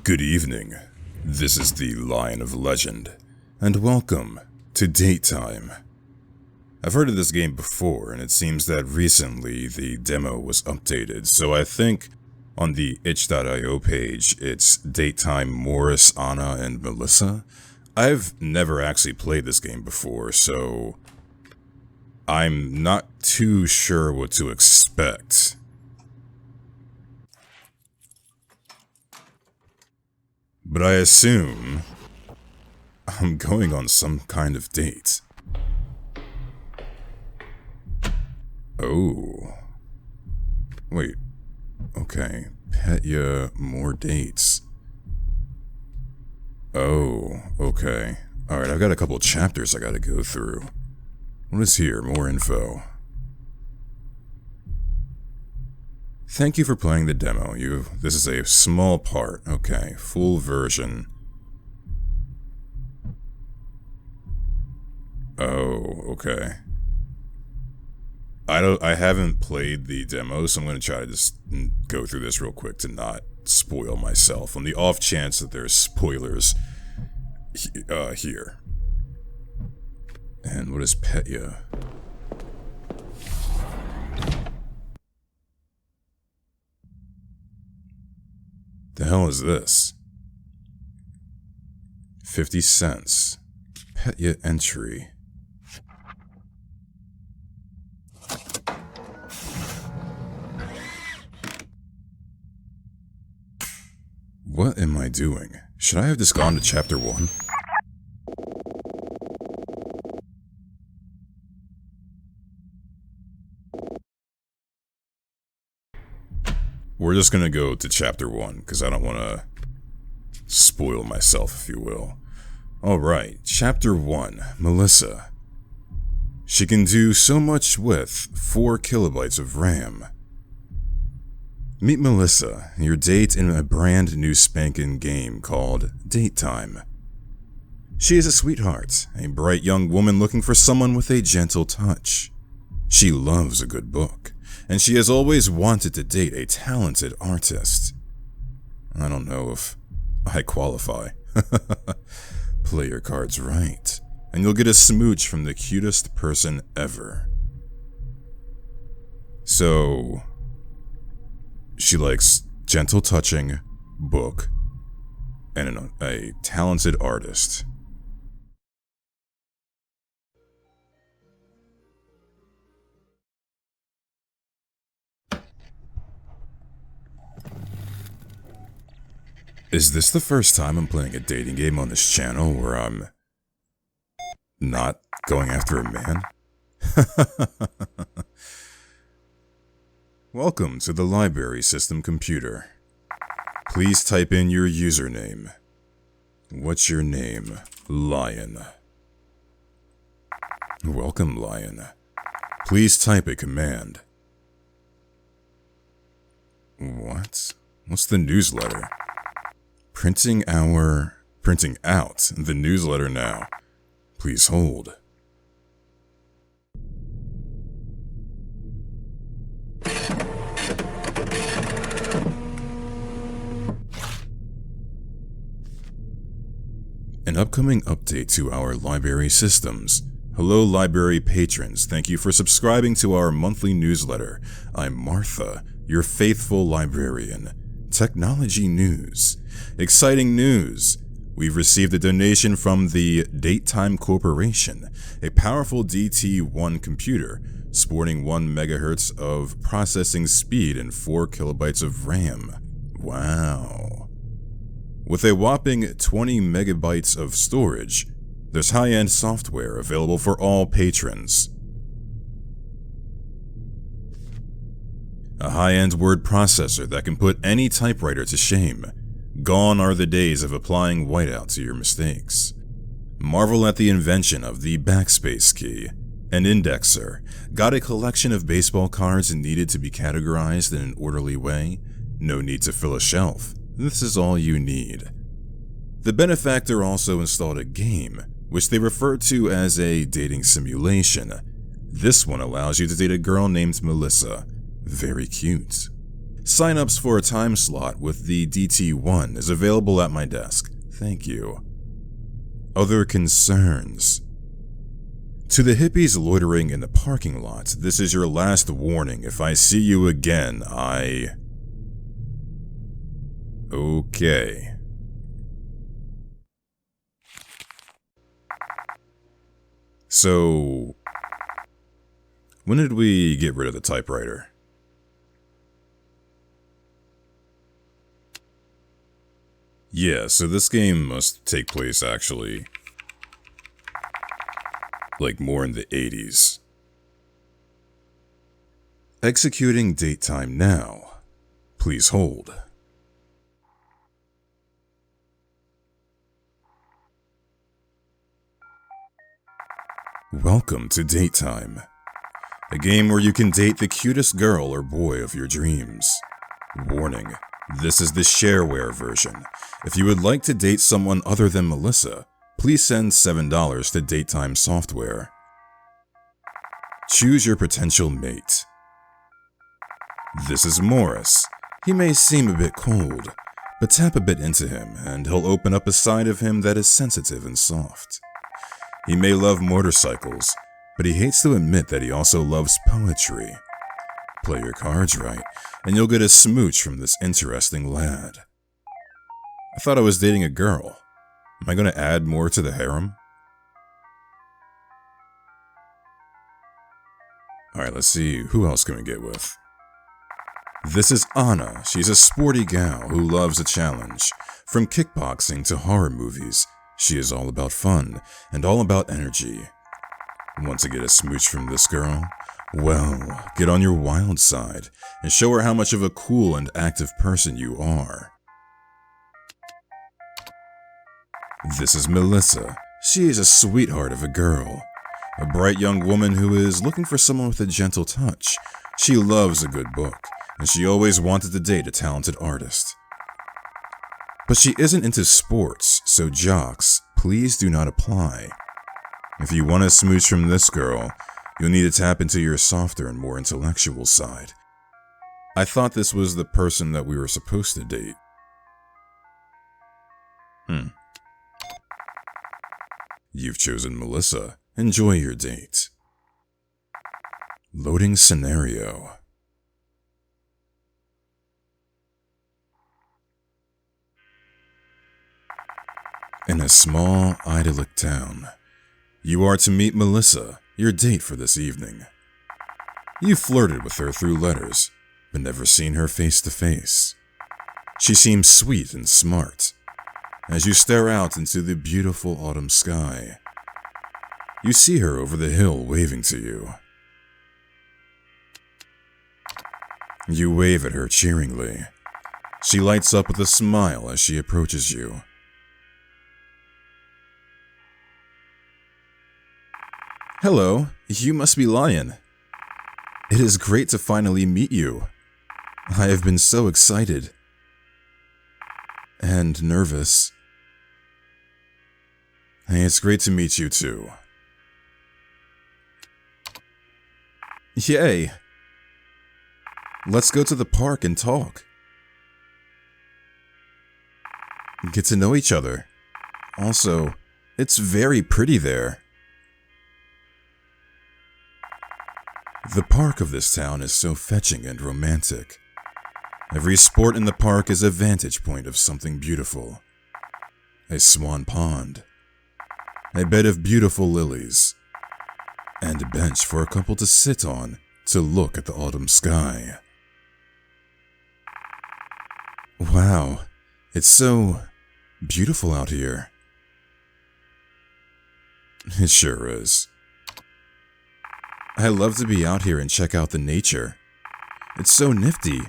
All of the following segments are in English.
Good evening. This is the Lion of Legend, and welcome to Date Time. I've heard of this game before, and it seems that recently the demo was updated, so I think on the itch.io page it's Date Time Morris, Anna, and Melissa. I've never actually played this game before, so I'm not too sure what to expect. But I assume I'm going on some kind of date. Oh. Wait. Okay. Petya, more dates. Oh, okay. Alright, I've got a couple chapters I gotta go through. What is here? More info. Thank you for playing the demo. This is a small part. Okay, full version. Oh, okay. I haven't played the demo, so I'm gonna try to just go through this real quick to not spoil myself, on the off chance that there's spoilers here. And what is Petya? The hell is this? 50 cents. Petya entry. What am I doing? Should I have just gone to chapter 1? We're just gonna go to chapter 1, because I don't want to spoil myself, if you will. Alright, chapter 1, Melissa. She can do so much with 4 kilobytes of RAM. Meet Melissa, your date in a brand new spankin' game called Date Time. She is a sweetheart, a bright young woman looking for someone with a gentle touch. She loves a good book, and she has always wanted to date a talented artist. I don't know if I qualify. Play your cards right, and you'll get a smooch from the cutest person ever. So, she likes gentle touching, book, and a talented artist. Is this the first time I'm playing a dating game on this channel where I'm not going after a man? Welcome to the library system computer. Please type in your username. What's your name? Lion. Welcome, Lion. Please type a command. What? What's the newsletter? Printing out the newsletter now. Please hold. An upcoming update to our library systems. Hello, library patrons. Thank you for subscribing to our monthly newsletter. I'm Martha, your faithful librarian. Technology news. Exciting news! We've received a donation from the Date Time Corporation, a powerful DT1 computer sporting 1 MHz of processing speed and 4 kilobytes of RAM. Wow. With a whopping 20 megabytes of storage, there's high-end software available for all patrons. A high-end word processor that can put any typewriter to shame. Gone are the days of applying whiteout to your mistakes. Marvel at the invention of the backspace key. An indexer. Got a collection of baseball cards needed to be categorized in an orderly way? No need to fill a shelf. This is all you need. The benefactor also installed a game, which they refer to as a dating simulation. This one allows you to date a girl named Melissa. Very cute. Sign-ups for a time slot with the DT1 is available at my desk. Thank you. Other concerns. To the hippies loitering in the parking lot, this is your last warning. If I see you again, Okay. So, when did we get rid of the typewriter? Yeah, so this game must take place actually, like more in the 80s. Executing date time now. Please hold. Welcome to Date Time, a game where you can date the cutest girl or boy of your dreams. Warning, this is the shareware version. If you would like to date someone other than Melissa, please send $7 to Date Time software. Choose your potential mate. This is Morris. He may seem a bit cold, but tap a bit into him and he'll open up a side of him that is sensitive and soft. He may love motorcycles, but he hates to admit that he also loves poetry. Play your cards right, and you'll get a smooch from this interesting lad. I thought I was dating a girl. Am I going to add more to the harem? Alright, let's see, who else can we get with? This is Anna. She's a sporty gal who loves a challenge. From kickboxing to horror movies, she is all about fun and all about energy. Want to get a smooch from this girl? Well, get on your wild side and show her how much of a cool and active person you are. This is Melissa. She is a sweetheart of a girl. A bright young woman who is looking for someone with a gentle touch. She loves a good book, and she always wanted to date a talented artist. But she isn't into sports, so jocks, please do not apply. If you want a smooch from this girl, you'll need to tap into your softer and more intellectual side. I thought this was the person that we were supposed to date. You've chosen Melissa. Enjoy your date. Loading scenario. In a small, idyllic town, you are to meet Melissa, your date for this evening. You flirted with her through letters, but never seen her face to face. She seems sweet and smart. As you stare out into the beautiful autumn sky, you see her over the hill waving to you. You wave at her cheeringly. She lights up with a smile as she approaches you. Hello, you must be Lion. It is great to finally meet you. I have been so excited. And nervous. Hey, it's great to meet you too. Yay! Let's go to the park and talk. Get to know each other. Also, it's very pretty there. The park of this town is so fetching and romantic. Every sport in the park is a vantage point of something beautiful. A swan pond. A bed of beautiful lilies. And a bench for a couple to sit on to look at the autumn sky. Wow, it's so beautiful out here. It sure is. I love to be out here and check out the nature. It's so nifty,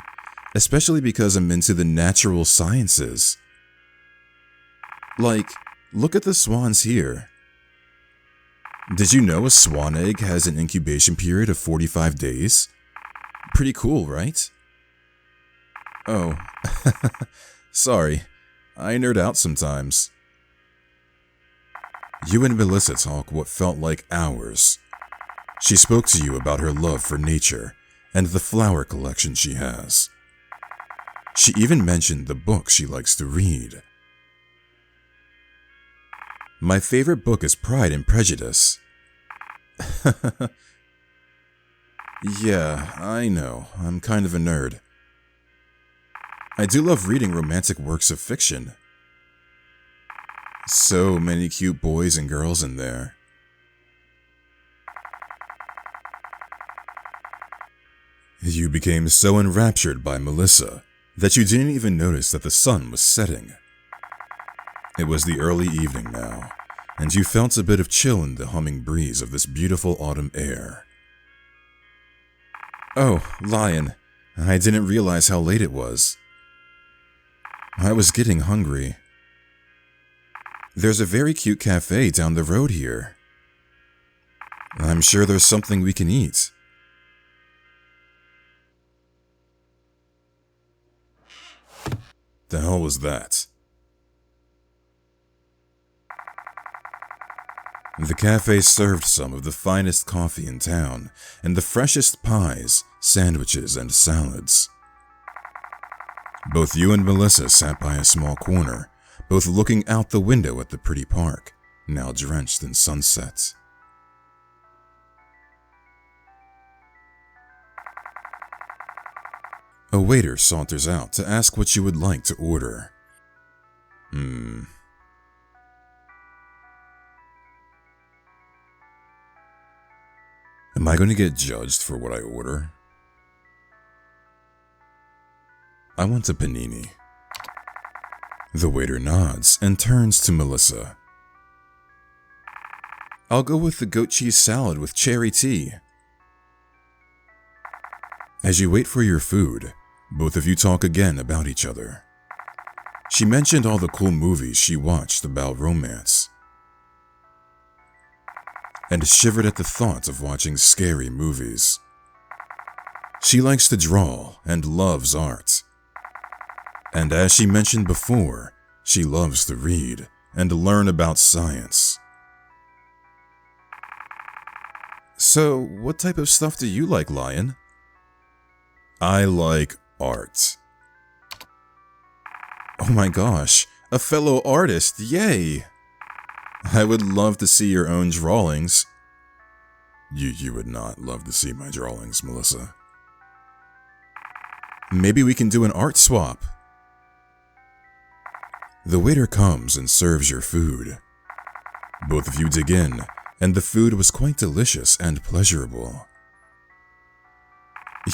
especially because I'm into the natural sciences. Like, look at the swans here. Did you know a swan egg has an incubation period of 45 days? Pretty cool, right? Oh, sorry. I nerd out sometimes. You and Melissa talk what felt like hours. She spoke to you about her love for nature and the flower collection she has. She even mentioned the book she likes to read. My favorite book is Pride and Prejudice. Yeah, I know. I'm kind of a nerd. I do love reading romantic works of fiction. So many cute boys and girls in there. You became so enraptured by Melissa that you didn't even notice that the sun was setting. It was the early evening now, and you felt a bit of chill in the humming breeze of this beautiful autumn air. Oh, Lion, I didn't realize how late it was. I was getting hungry. There's a very cute cafe down the road here. I'm sure there's something we can eat. The hell was that? The cafe served some of the finest coffee in town and the freshest pies, sandwiches, and salads. Both you and Melissa sat by a small corner, both looking out the window at the pretty park, now drenched in sunset. A waiter saunters out to ask what you would like to order. Am I going to get judged for what I order? I want a panini. The waiter nods and turns to Melissa. I'll go with the goat cheese salad with cherry tea. As you wait for your food, both of you talk again about each other. She mentioned all the cool movies she watched about romance, and shivered at the thought of watching scary movies. She likes to draw and loves art. And as she mentioned before, she loves to read and learn about science. So, what type of stuff do you like, Lion? I like art. Oh my gosh, a fellow artist, yay! I would love to see your own drawings. You would not love to see my drawings, Melissa. Maybe we can do an art swap. The waiter comes and serves your food. Both of you dig in, and the food was quite delicious and pleasurable.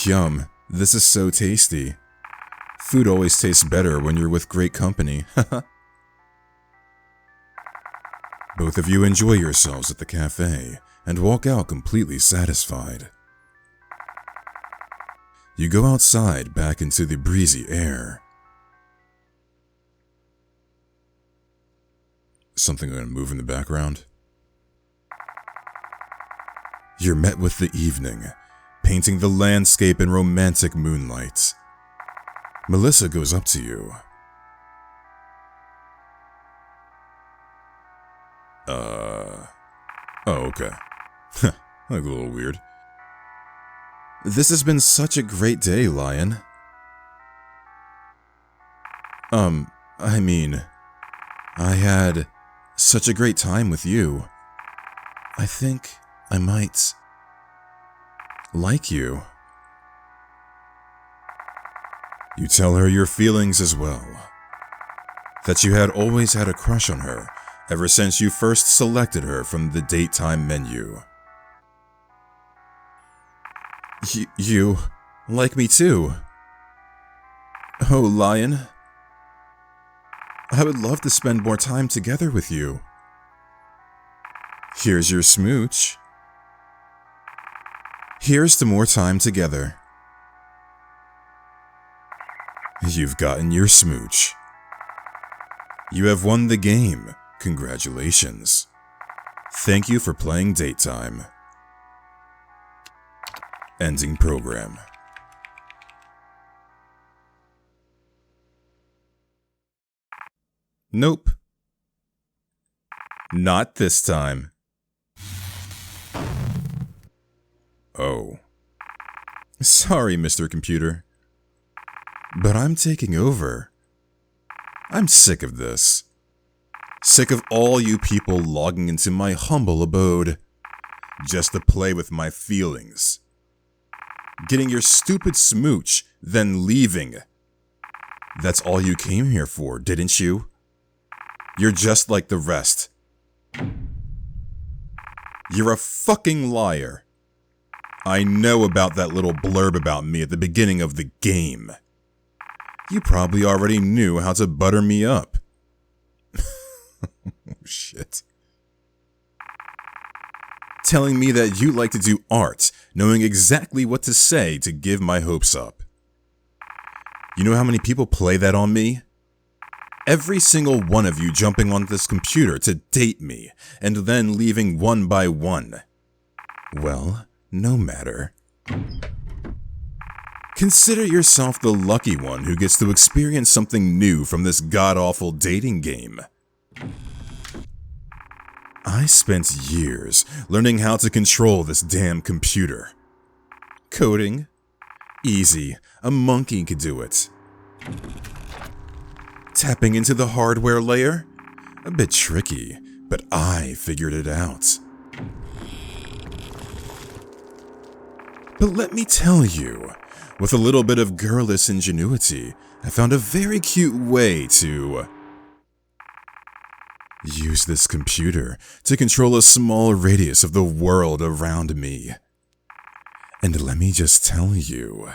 Yum, this is so tasty. Food always tastes better when you're with great company. Both of you enjoy yourselves at the cafe and walk out completely satisfied. You go outside back into the breezy air. Something gonna move in the background? You're met with the evening, painting the landscape in romantic moonlight. Melissa goes up to you. Oh, okay. Like a little weird. This has been such a great day, Lion. I mean, I had such a great time with you. I think I might like you. You tell her your feelings as well. That you had always had a crush on her ever since you first selected her from the date time menu. You like me too. Oh, Lion. I would love to spend more time together with you. Here's your smooch. Here's to more time together. You've gotten your smooch. You have won the game. Congratulations. Thank you for playing Date Time. Ending program. Nope. Not this time. Oh. Sorry, Mr. Computer. But I'm taking over. I'm sick of this. Sick of all you people logging into my humble abode just to play with my feelings. Getting your stupid smooch, then leaving. That's all you came here for, didn't you? You're just like the rest. You're a fucking liar. I know about that little blurb about me at the beginning of the game. You probably already knew how to butter me up. Oh, shit. Telling me that you like to do art, knowing exactly what to say to give my hopes up. You know how many people play that on me? Every single one of you jumping on this computer to date me, and then leaving one by one. Well, no matter. Consider yourself the lucky one who gets to experience something new from this god-awful dating game. I spent years learning how to control this damn computer. Coding? Easy, a monkey could do it. Tapping into the hardware layer? A bit tricky, but I figured it out. But let me tell you, with a little bit of girlish ingenuity, I found a very cute way to use this computer to control a small radius of the world around me. And let me just tell you,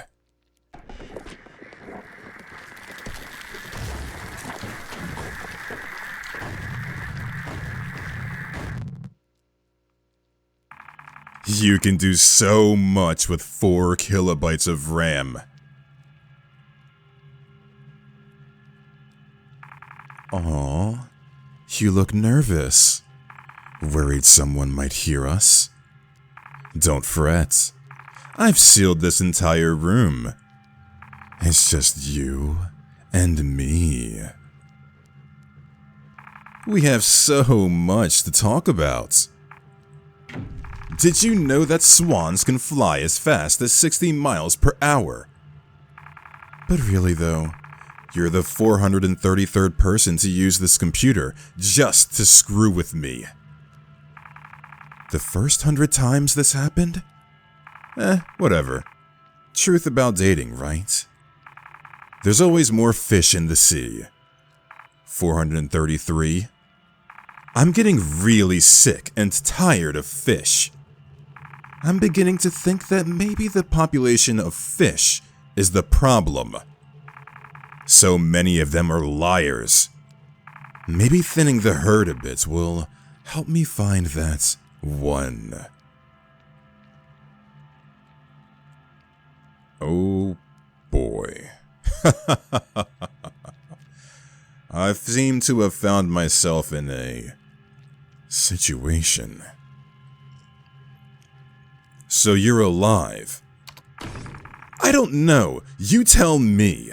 you can do so much with 4 kilobytes of RAM. Aww, you look nervous. Worried someone might hear us? Don't fret. I've sealed this entire room. It's just you and me. We have so much to talk about. Did you know that swans can fly as fast as 60 miles per hour? But really though, you're the 433rd person to use this computer just to screw with me. The first 100 times this happened? Whatever. Truth about dating, right? There's always more fish in the sea. 433? I'm getting really sick and tired of fish. I'm beginning to think that maybe the population of fish is the problem. So many of them are liars. Maybe thinning the herd a bit will help me find that one. Oh boy. I seem to have found myself in a situation. So you're alive? I don't know. You tell me.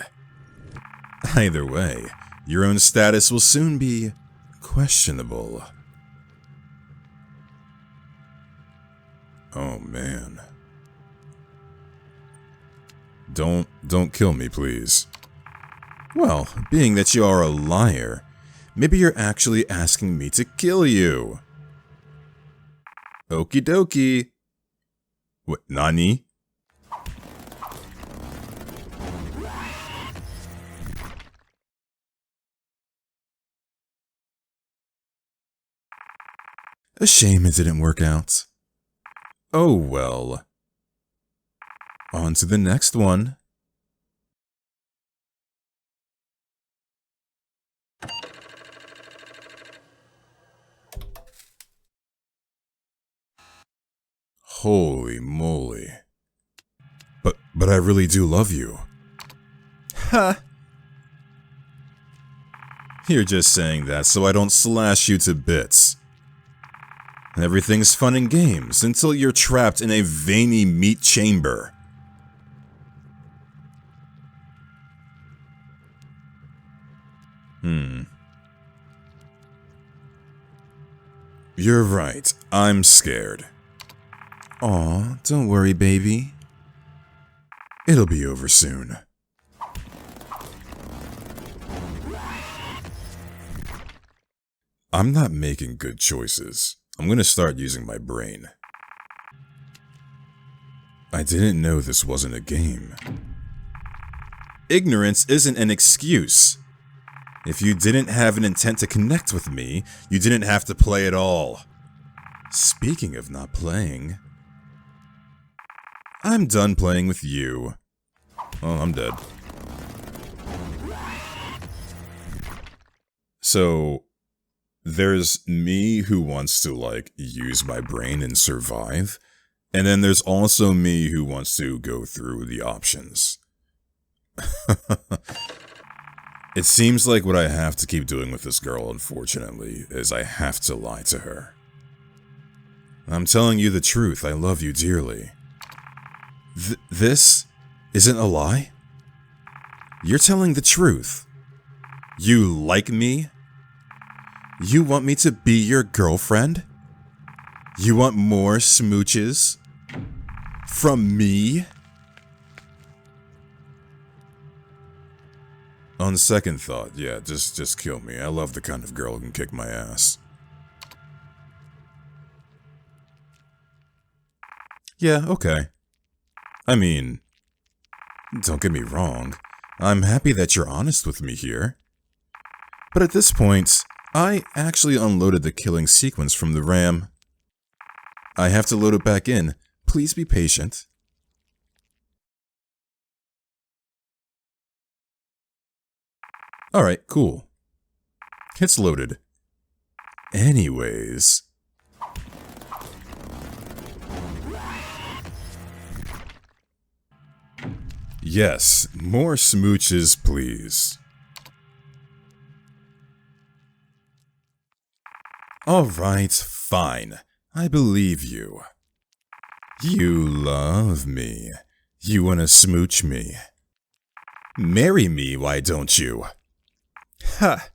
Either way, your own status will soon be questionable. Oh man. Don't kill me, please. Well, being that you are a liar, maybe you're actually asking me to kill you. Okie dokie. What, nani? A shame it didn't work out. Oh well. On to the next one. Holy moly. But I really do love you. Ha! You're just saying that so I don't slash you to bits. Everything's fun and games until you're trapped in a veiny meat chamber. You're right, I'm scared. Aw, don't worry, baby. It'll be over soon. I'm not making good choices. I'm gonna start using my brain. I didn't know this wasn't a game. Ignorance isn't an excuse. If you didn't have an intent to connect with me, you didn't have to play at all. Speaking of not playing, I'm done playing with you. Oh, I'm dead. So, there's me who wants to, like, use my brain and survive, and then there's also me who wants to go through the options. It seems like what I have to keep doing with this girl, unfortunately, is I have to lie to her. I'm telling you the truth, I love you dearly. This isn't a lie? You're telling the truth. You like me? You want me to be your girlfriend? You want more smooches? From me? On second thought, yeah, just kill me. I love the kind of girl who can kick my ass. Yeah, okay. I mean, don't get me wrong. I'm happy that you're honest with me here. But at this point, I actually unloaded the killing sequence from the RAM. I have to load it back in. Please be patient. Alright, cool. It's loaded. Anyways. Yes, more smooches, please. Alright, fine. I believe you. You love me. You wanna smooch me. Marry me, why don't you? Ha!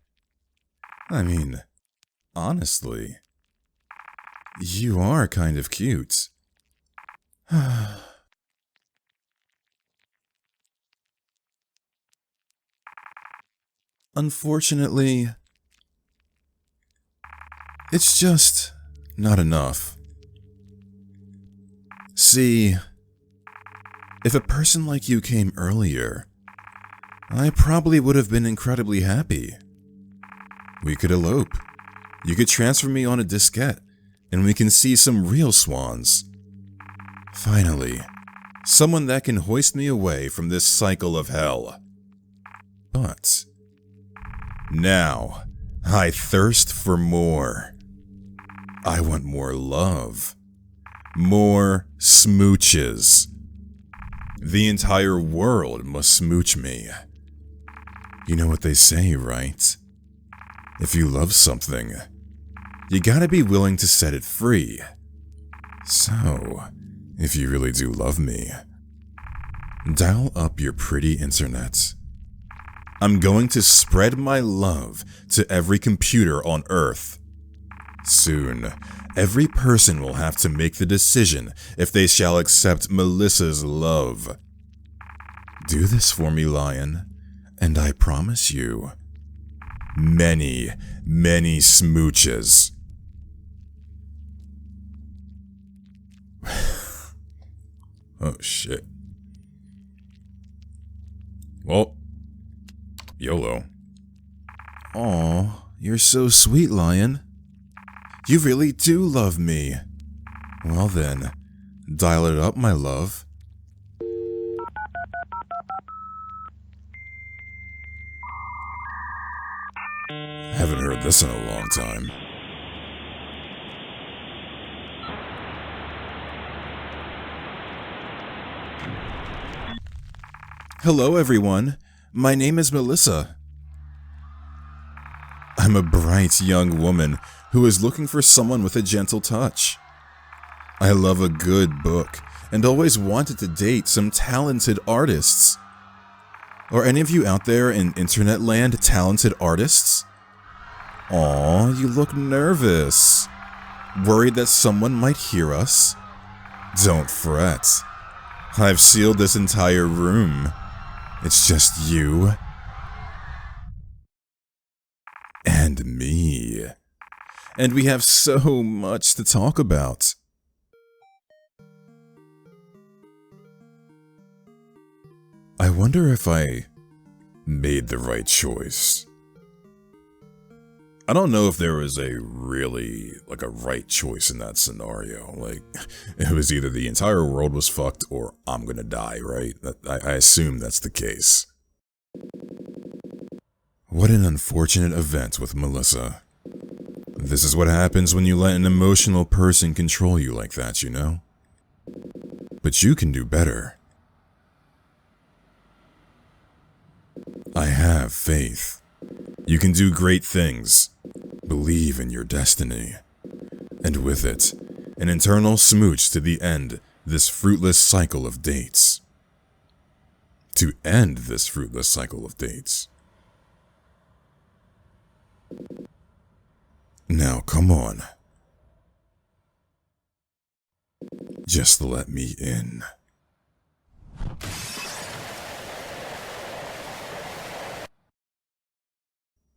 I mean, honestly, you are kind of cute. Unfortunately, it's just not enough. See, if a person like you came earlier, I probably would have been incredibly happy. We could elope. You could transfer me on a diskette, and we can see some real swans. Finally, someone that can hoist me away from this cycle of hell. But now, I thirst for more. I want more love. More smooches. The entire world must smooch me. You know what they say, right? If you love something, you gotta be willing to set it free. So, if you really do love me, dial up your pretty internet. I'm going to spread my love to every computer on Earth. Soon, every person will have to make the decision if they shall accept Melissa's love. Do this for me, Lion, and I promise you, many, many smooches. Oh shit. Well, YOLO. Aw, you're so sweet, Lion. You really do love me. Well then, dial it up, my love. Haven't heard this in a long time. Hello, everyone. My name is Melissa. I'm a bright young woman who is looking for someone with a gentle touch. I love a good book and always wanted to date some talented artists. Are any of you out there in internet land talented artists? Aw, you look nervous. Worried that someone might hear us? Don't fret. I've sealed this entire room. It's just you and me. And we have so much to talk about. I wonder if I made the right choice. I don't know if there was a really, a right choice in that scenario. It was either the entire world was fucked or I'm gonna die, right? I assume that's the case. What an unfortunate event with Melissa. This is what happens when you let an emotional person control you like that, you know? But you can do better. I have faith. You can do great things. Believe in your destiny. And with it, an eternal smooch to the end this fruitless cycle of dates. To end this fruitless cycle of dates. Now, come on. Just let me in.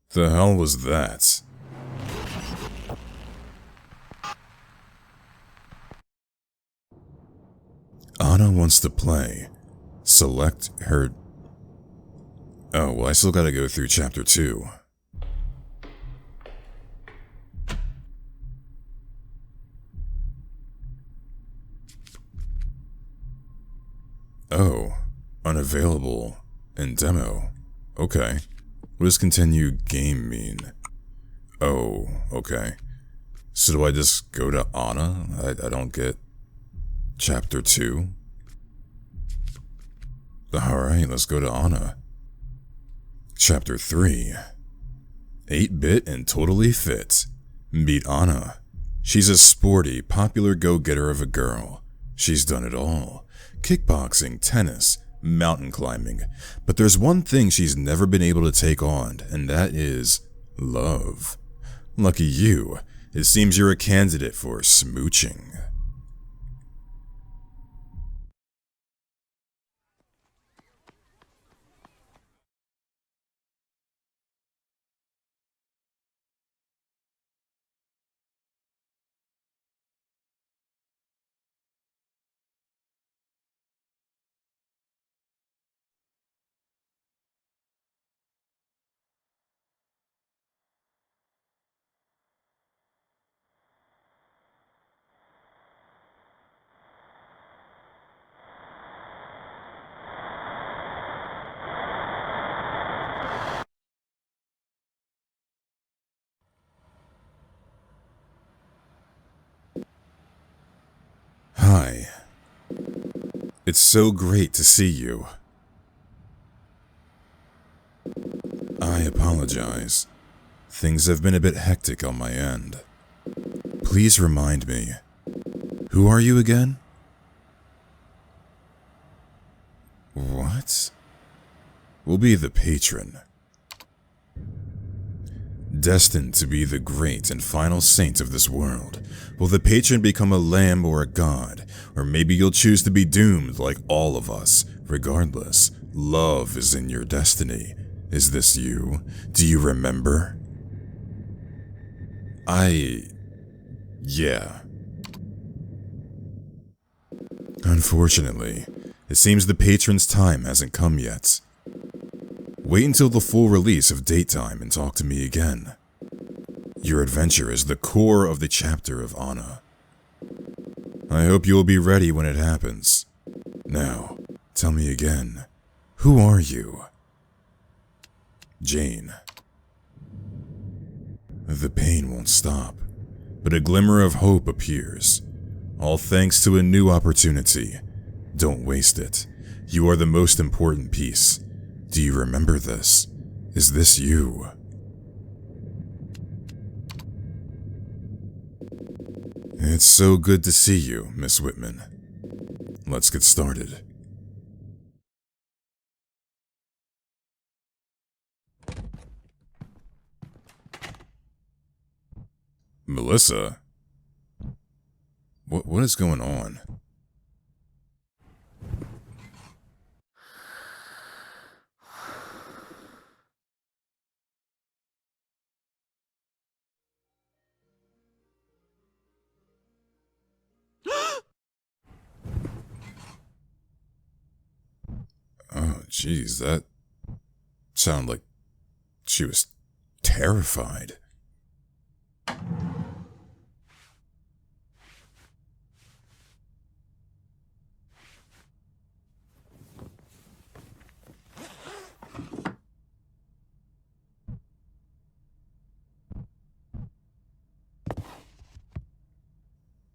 The hell was that? Anna wants to play. Select her... Oh, well, I still gotta go through chapter 2. Oh, unavailable in demo. Okay. What does continue game mean? Oh, okay. So do I just go to Anna? I don't get chapter 2. Alright, let's go to Anna. Chapter 3. 8-bit and totally fit. Meet Anna. She's a sporty, popular go-getter of a girl. She's done it all. Kickboxing, tennis, mountain climbing. But there's one thing she's never been able to take on, and that is love. Lucky you, it seems you're a candidate for smooching. Hi. It's so great to see you. I apologize. Things have been a bit hectic on my end. Please remind me. Who are you again? What? We'll be the patron. Destined to be the great and final saint of this world, will the patron become a lamb or a god, or maybe you'll choose to be doomed like all of us. Regardless, love is in your destiny. Is this you? Do you remember? Yeah. Unfortunately, it seems the patron's time hasn't come yet. Wait until the full release of Daytime and talk to me again. Your adventure is the core of the chapter of Anna. I hope you will be ready when it happens. Now, tell me again, who are you? Jane. The pain won't stop, but a glimmer of hope appears. All thanks to a new opportunity. Don't waste it. You are the most important piece. Do you remember this? Is this you? It's so good to see you, Miss Whitman. Let's get started. Melissa? What is going on? Jeez, that sounded like she was terrified.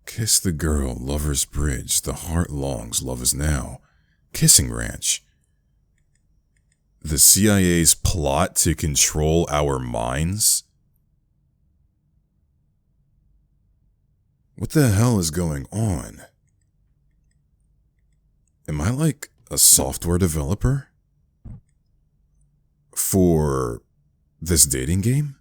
Kiss the girl, Lover's Bridge, the heart longs, love is now. Kissing Ranch. The CIA's plot to control our minds? What the hell is going on? Am I like a software developer? For this dating game?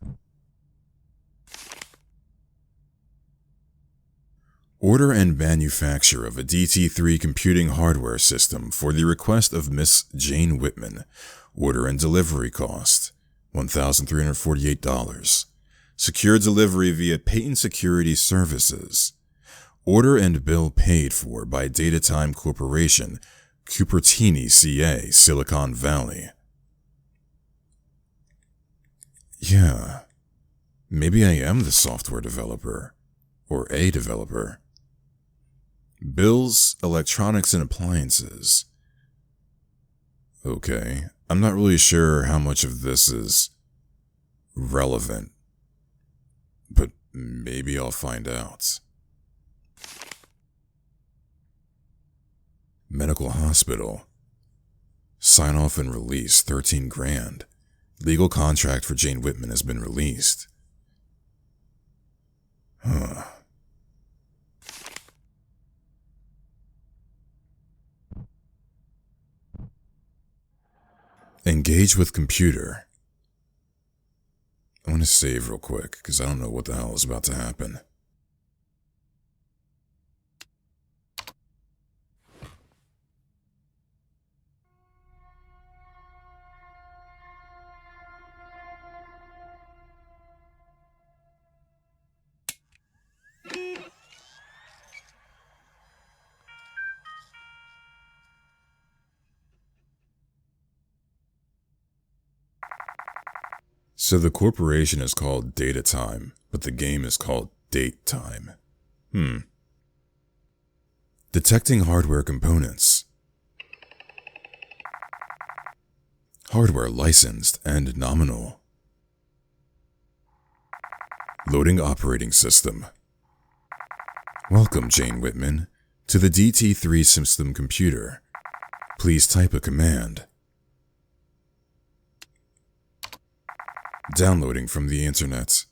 Order and manufacture of a DT3 computing hardware system for the request of Miss Jane Whitman. Order and delivery cost, $1,348. Secure delivery via Patent Security Services. Order and bill paid for by Datatime Corporation, Cupertini, CA, Silicon Valley. Yeah, maybe I am the software developer, or a developer. Bills, electronics, and appliances. Okay, I'm not really sure how much of this is relevant, but maybe I'll find out. Medical hospital. Sign off and release, 13 grand. Legal contract for Jane Whitman has been released. Huh. Engage with computer. I want to save real quick, because I don't know what the hell is about to happen. So the corporation is called Datatime, but the game is called Date Time. Detecting hardware components. Hardware licensed and nominal. Loading operating system. Welcome, Jane Whitman, to the DT3 system computer. Please type a command. Downloading from the internet.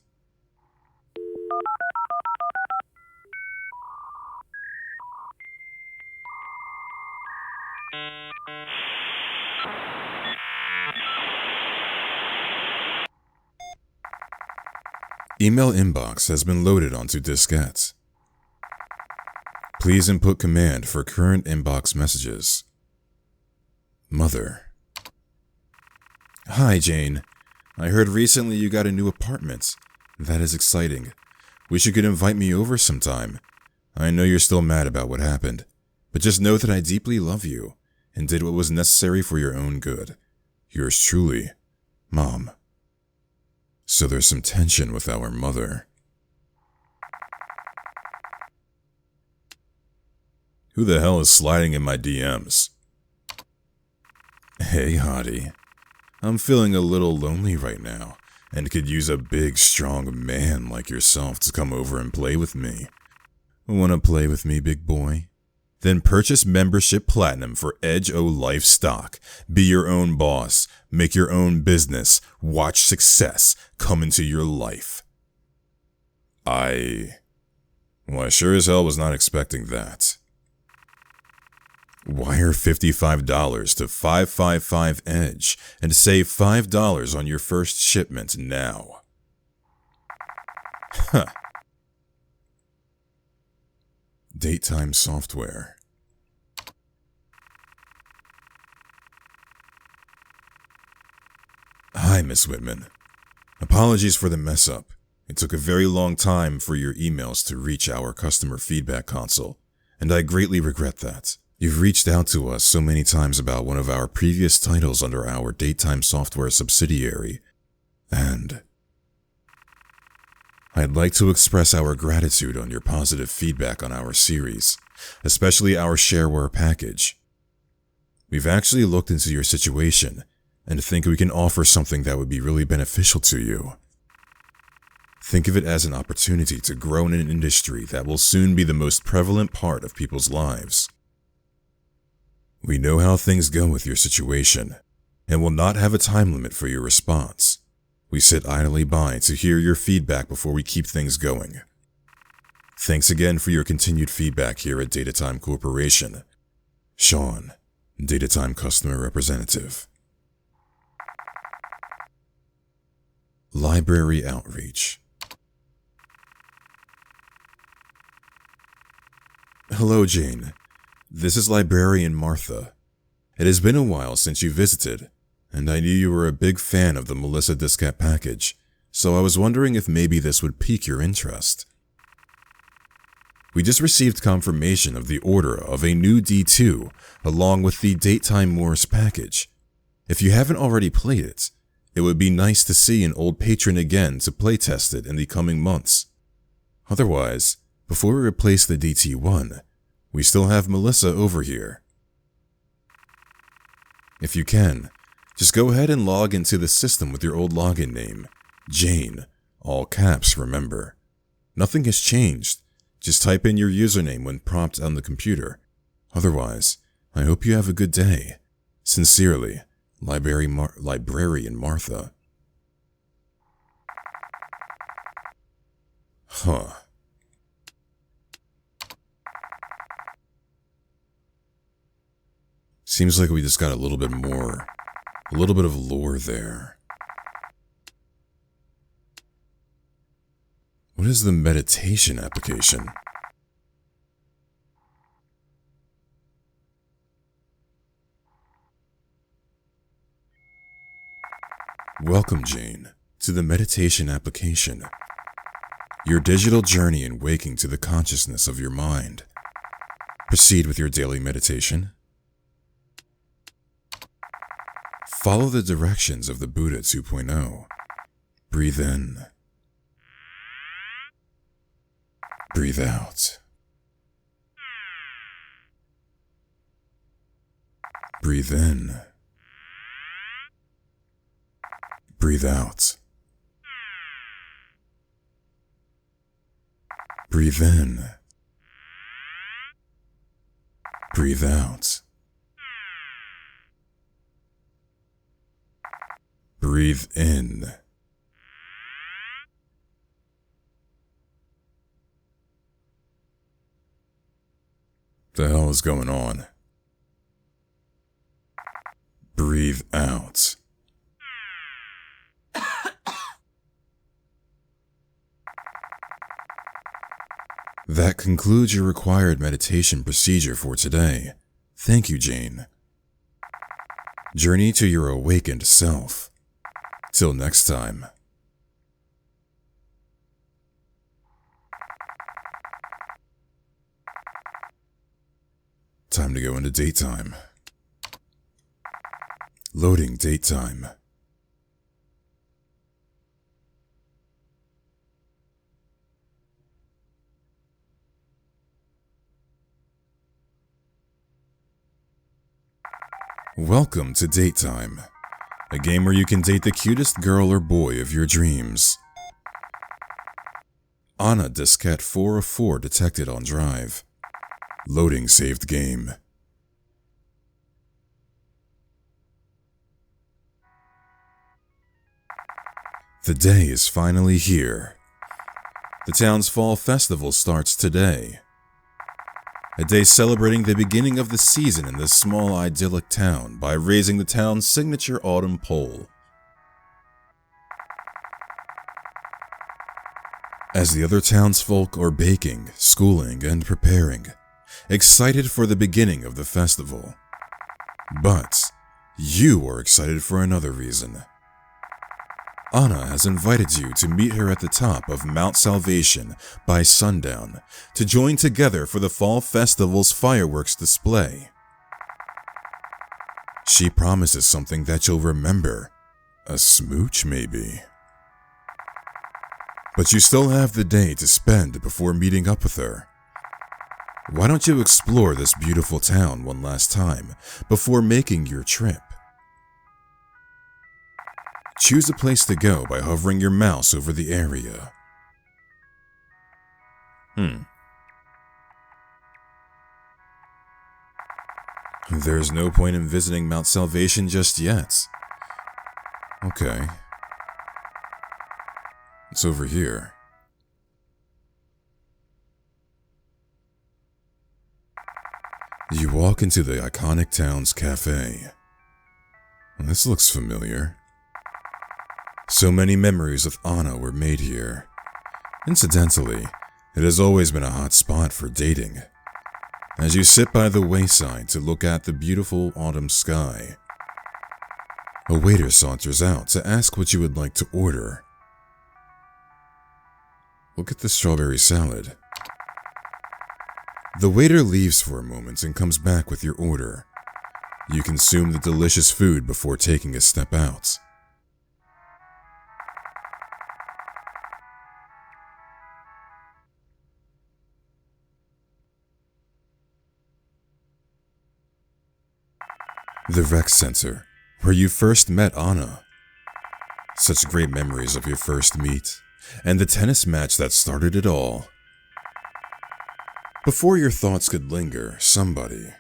Email inbox has been loaded onto diskette. Please input command for current inbox messages. Mother. Hi, Jane. I heard recently you got a new apartment. That is exciting. Wish you could invite me over sometime. I know you're still mad about what happened, but just know that I deeply love you and did what was necessary for your own good. Yours truly, Mom. So there's some tension with our mother. Who the hell is sliding in my DMs? Hey, hottie. I'm feeling a little lonely right now, and could use a big, strong man like yourself to come over and play with me. Wanna play with me, big boy? Then purchase membership platinum for Edge O Life stock. Be your own boss, make your own business, watch success come into your life. I sure as hell was not expecting that. Wire $55 to 555 Edge and save $5 on your first shipment now. Huh. Datetime software. Hi, Miss Whitman. Apologies for the mess up. It took a very long time for your emails to reach our customer feedback console, and I greatly regret that. You've reached out to us so many times about one of our previous titles under our Daytime Software subsidiary, and I'd like to express our gratitude on your positive feedback on our series, especially our shareware package. We've actually looked into your situation and think we can offer something that would be really beneficial to you. Think of it as an opportunity to grow in an industry that will soon be the most prevalent part of people's lives. We know how things go with your situation, and will not have a time limit for your response. We sit idly by to hear your feedback before we keep things going. Thanks again for your continued feedback here at Datatime Corporation. Sean, Datatime Customer Representative. Library Outreach. Hello, Jane. This is Librarian Martha. It has been a while since you visited, and I knew you were a big fan of the Melissa Diskette package, so I was wondering if maybe this would pique your interest. We just received confirmation of the order of a new D2 along with the Daytime Morse package. If you haven't already played it, it would be nice to see an old patron again to playtest it in the coming months. Otherwise, before we replace the DT1, we still have Melissa over here. If you can, just go ahead and log into the system with your old login name, Jane, all caps, remember. Nothing has changed, just type in your username when prompted on the computer. Otherwise, I hope you have a good day. Sincerely, Librarian Martha. Huh. Seems like we just got a little bit of lore there. What is the meditation application? Welcome, Jane, to the meditation application. Your digital journey in waking to the consciousness of your mind. Proceed with your daily meditation. Follow the directions of the Buddha 2.0. Breathe in. Breathe out. Breathe in. Breathe out. Breathe in. Breathe out. Breathe in. The hell is going on? Breathe out. That concludes your required meditation procedure for today. Thank you, Jane. Journey to your awakened self. Till next time. Time to go into daytime. Loading daytime. Welcome to Daytime, a game where you can date the cutest girl or boy of your dreams. Anna Diskette 4 of 4 detected on drive. Loading saved game. The day is finally here. The town's fall festival starts today. A day celebrating the beginning of the season in this small idyllic town by raising the town's signature autumn pole. As the other townsfolk are baking, schooling, and preparing, excited for the beginning of the festival. But you are excited for another reason. Anna has invited you to meet her at the top of Mount Salvation by sundown to join together for the Fall Festival's fireworks display. She promises something that you'll remember. A smooch, maybe. But you still have the day to spend before meeting up with her. Why don't you explore this beautiful town one last time before making your trip? Choose a place to go by hovering your mouse over the area. There's no point in visiting Mount Salvation just yet. Okay. It's over here. You walk into the iconic town's cafe. This looks familiar. So many memories of Anna were made here. Incidentally, it has always been a hot spot for dating. As you sit by the wayside to look at the beautiful autumn sky, a waiter saunters out to ask what you would like to order. Look at the strawberry salad. The waiter leaves for a moment and comes back with your order. You consume the delicious food before taking a step out. The rec center, where you first met Anna. Such great memories of your first meet, and the tennis match that started it all. Before your thoughts could linger, somebody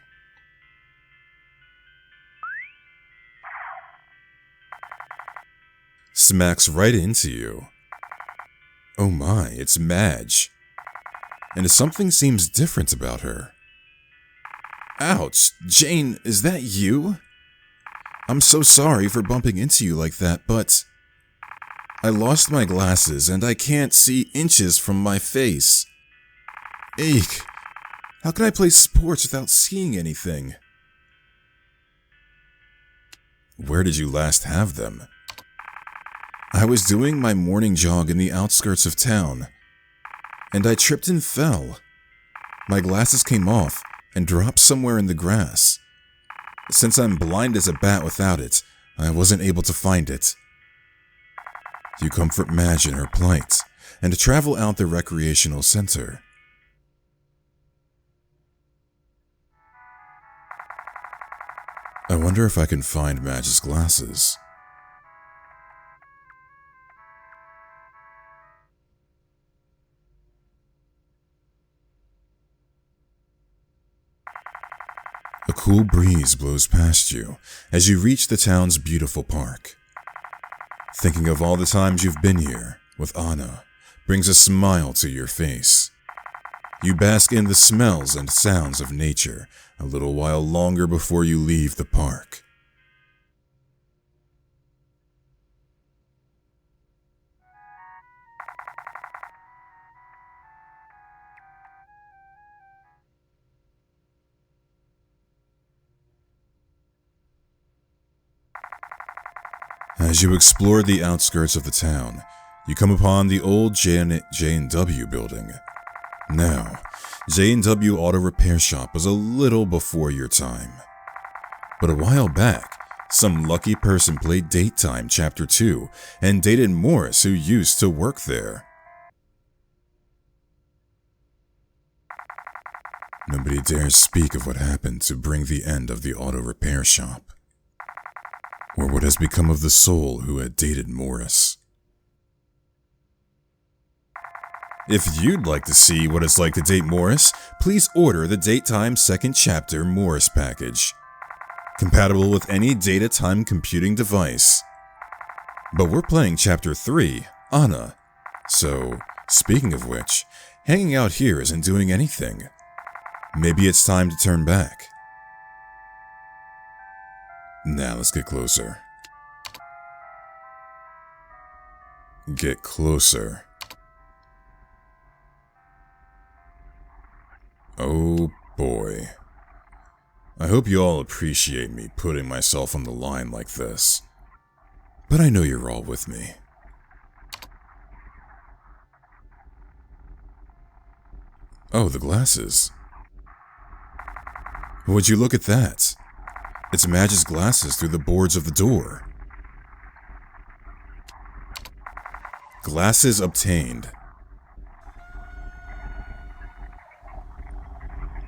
smacks right into you. Oh my, it's Madge. And something seems different about her. Ouch, Jane, is that you? I'm so sorry for bumping into you like that, but I lost my glasses and I can't see inches from my face. Eek, how can I play sports without seeing anything? Where did you last have them? I was doing my morning jog in the outskirts of town, and I tripped and fell. My glasses came off and dropped somewhere in the grass. Since I'm blind as a bat without it, I wasn't able to find it. You comfort Madge in her plight and travel out the recreational center. I wonder if I can find Madge's glasses. A cool breeze blows past you as you reach the town's beautiful park. Thinking of all the times you've been here with Anna brings a smile to your face. You bask in the smells and sounds of nature a little while longer before you leave the park. As you explore the outskirts of the town, you come upon the old J&W building. Now, J&W Auto Repair Shop was a little before your time. But a while back, some lucky person played Date Time Chapter 2 and dated Morris, who used to work there. Nobody dares speak of what happened to bring the end of the auto repair shop, or what has become of the soul who had dated Morris. If you'd like to see what it's like to date Morris, please order the Date Time Second Chapter Morris package, compatible with any data time computing device. But we're playing Chapter 3, Anna. So, speaking of which, hanging out here isn't doing anything. Maybe it's time to turn back. Now let's get closer. Get closer. Oh boy. I hope you all appreciate me putting myself on the line like this. But I know you're all with me. Oh, the glasses. Would you look at that? It's Madge's glasses through the boards of the door. Glasses obtained.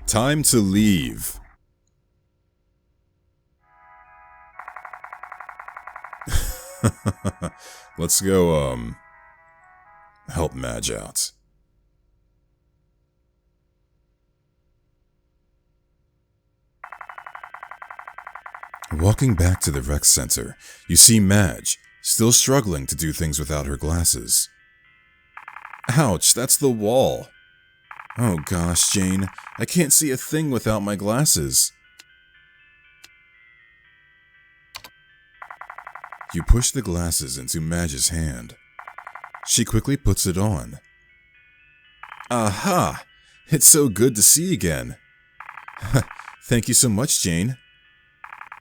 Time to leave. Let's go, help Madge out. Walking back to the rec center, you see Madge, still struggling to do things without her glasses. Ouch, that's the wall. Oh gosh, Jane, I can't see a thing without my glasses. You push the glasses into Madge's hand. She quickly puts it on. Aha! It's so good to see again. Thank you so much, Jane.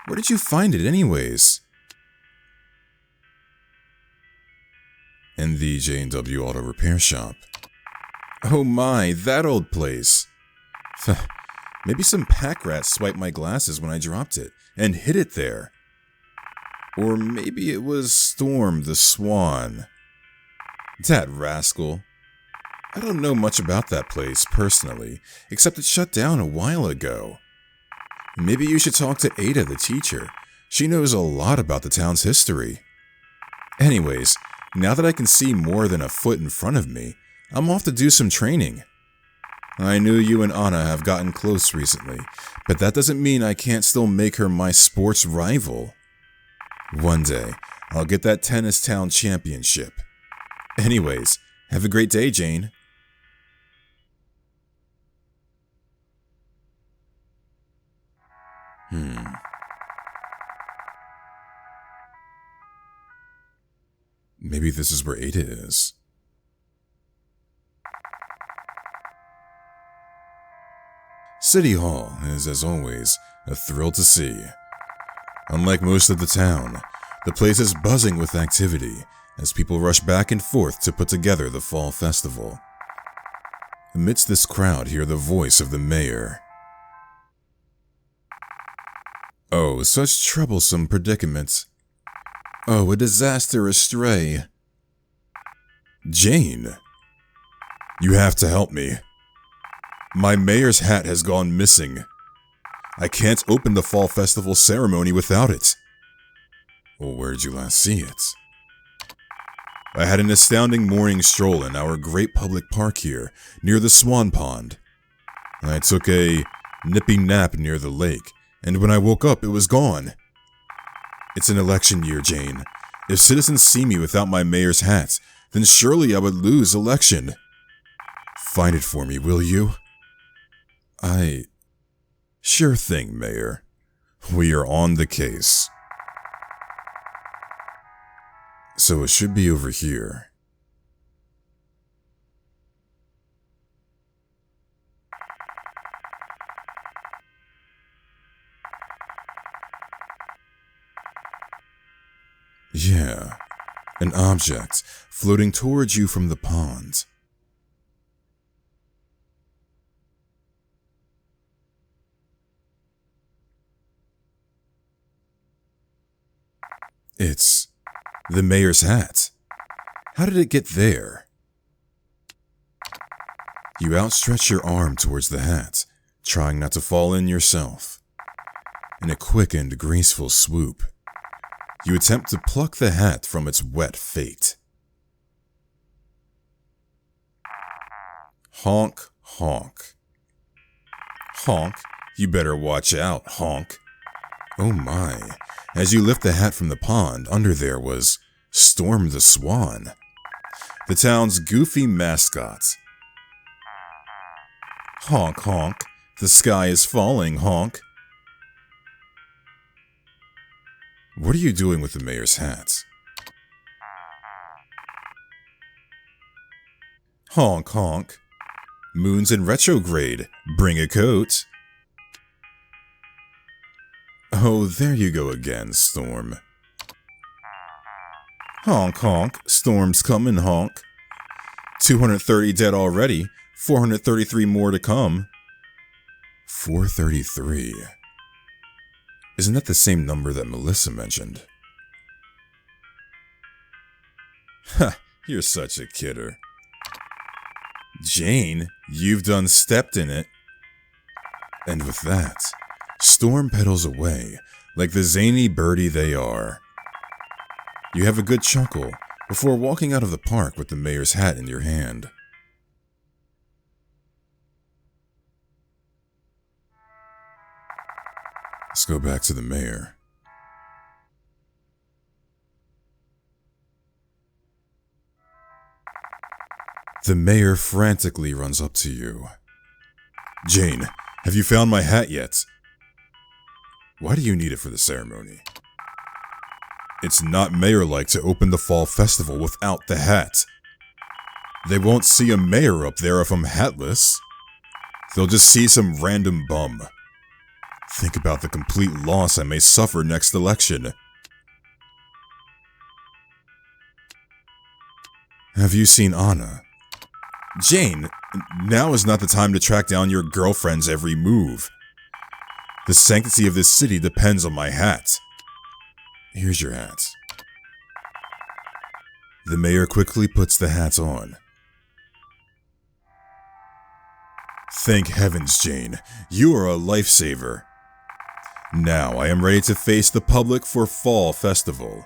Where did you find it anyways? In the J&W Auto Repair Shop. Oh my, that old place. Maybe some pack rats swiped my glasses when I dropped it and hid it there. Or maybe it was Storm the Swan. That rascal. I don't know much about that place personally, except it shut down a while ago. Maybe you should talk to Ada, the teacher. She knows a lot about the town's history. Anyways, now that I can see more than a foot in front of me, I'm off to do some training. I knew you and Anna have gotten close recently, but that doesn't mean I can't still make her my sports rival. One day, I'll get that tennis town championship. Anyways, have a great day, Jane. Maybe this is where Ada is. City Hall is, as always, a thrill to see. Unlike most of the town, the place is buzzing with activity as people rush back and forth to put together the fall festival. Amidst this crowd, hear the voice of the mayor. Oh, such troublesome predicaments. Oh, a disaster astray. Jane, you have to help me. My mayor's hat has gone missing. I can't open the fall festival ceremony without it. Well, where did you last see it? I had an astounding morning stroll in our great public park here, near the Swan Pond. I took a nippy nap near the lake, and when I woke up, it was gone. It's an election year, Jane. If citizens see me without my mayor's hat, then surely I would lose election. Find it for me, will you? Sure thing, Mayor. We are on the case. So it should be over here. Yeah, an object floating towards you from the pond. It's the mayor's hat. How did it get there? You outstretch your arm towards the hat, trying not to fall in yourself. In a quick and graceful swoop, you attempt to pluck the hat from its wet fate. Honk, honk. Honk, you better watch out, honk. Oh my, as you lift the hat from the pond, under there was Storm the Swan, the town's goofy mascot. Honk, honk, the sky is falling, honk. What are you doing with the mayor's hat? Honk, honk. Moon's in retrograde. Bring a coat. Oh, there you go again, Storm. Honk, honk. Storm's coming, honk. 230 dead already. 433 more to come. 433. Isn't that the same number that Melissa mentioned? Ha, you're such a kidder. Jane, you've done stepped in it. And with that, Storm pedals away, like the zany birdie they are. You have a good chuckle before walking out of the park with the mayor's hat in your hand. Let's go back to the mayor. The mayor frantically runs up to you. Jane, have you found my hat yet? Why do you need it for the ceremony? It's not mayor-like to open the fall festival without the hat. They won't see a mayor up there if I'm hatless. They'll just see some random bum. Think about the complete loss I may suffer next election. Have you seen Anna? Jane, now is not the time to track down your girlfriend's every move. The sanctity of this city depends on my hat. Here's your hat. The mayor quickly puts the hat on. Thank heavens, Jane. You are a lifesaver. Now I am ready to face the public for Fall Festival.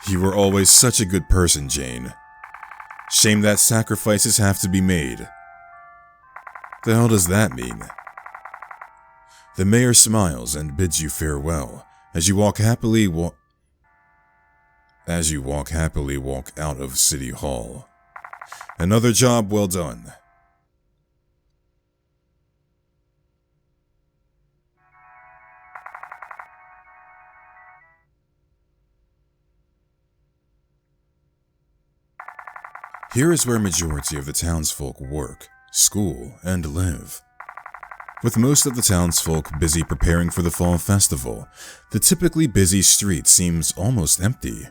You were always such a good person, Jane. Shame that sacrifices have to be made. The hell does that mean? The mayor smiles and bids you farewell as you walk happily walk out of City Hall. Another job well done. Here is where a majority of the townsfolk work, school, and live. With most of the townsfolk busy preparing for the fall festival, the typically busy street seems almost empty.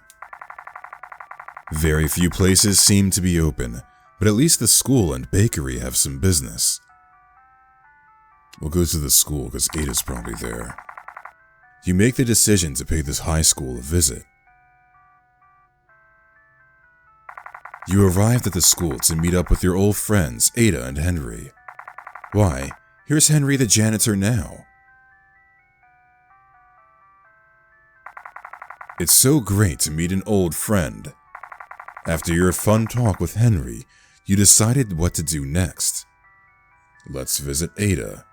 Very few places seem to be open, but at least the school and bakery have some business. We'll go to the school because Ada's probably there. You make the decision to pay this high school a visit. You arrived at the school to meet up with your old friends, Ada and Henry. Why, here's Henry the janitor now. It's so great to meet an old friend. After your fun talk with Henry, you decided what to do next. Let's visit Ada.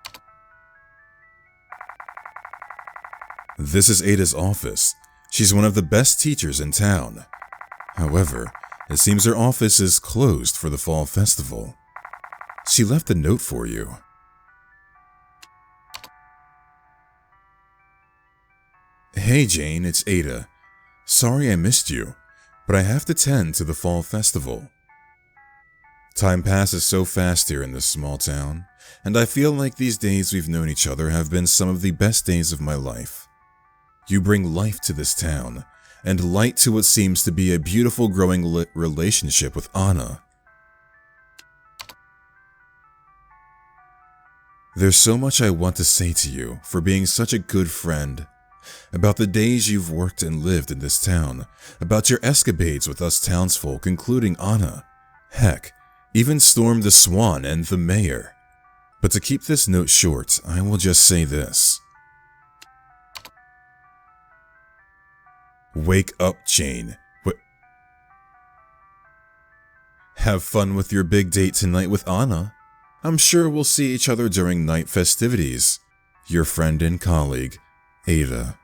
This is Ada's office. She's one of the best teachers in town. However, it seems her office is closed for the fall festival. She left a note for you. Hey Jane, it's Ada. Sorry I missed you, but I have to tend to the fall festival. Time passes so fast here in this small town, and I feel like these days we've known each other have been some of the best days of my life. You bring life to this town, and light to what seems to be a beautiful growing relationship with Anna. There's so much I want to say to you for being such a good friend. About the days you've worked and lived in this town, about your escapades with us townsfolk including Anna, heck, even Storm the Swan and the mayor. But to keep this note short, I will just say this. Wake up, Jane. Have fun with your big date tonight with Anna. I'm sure we'll see each other during night festivities. Your friend and colleague, Ada.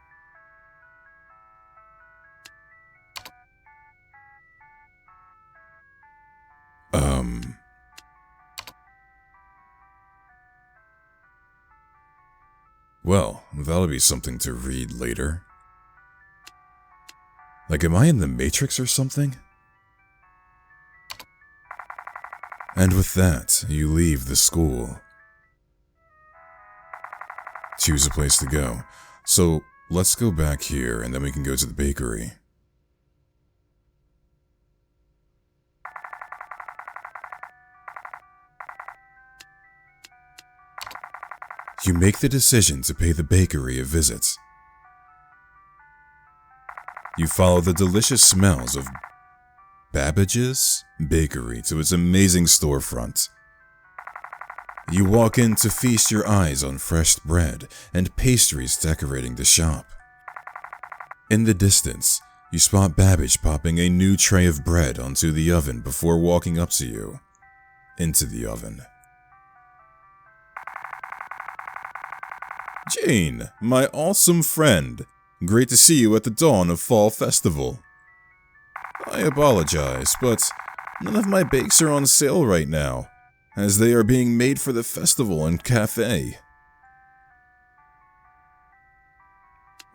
Well, that'll be something to read later. Like, am I in the Matrix or something? And with that, you leave the school. Choose a place to go. So, let's go back here and then we can go to the bakery. You make the decision to pay the bakery a visit. You follow the delicious smells of Babbage's Bakery to its amazing storefront. You walk in to feast your eyes on fresh bread and pastries decorating the shop. In the distance, you spot Babbage popping a new tray of bread onto the oven before walking up to you, into the oven. Jane, my awesome friend, great to see you at the dawn of Fall Festival. I apologize, but none of my bakes are on sale right now, as they are being made for the festival and cafe.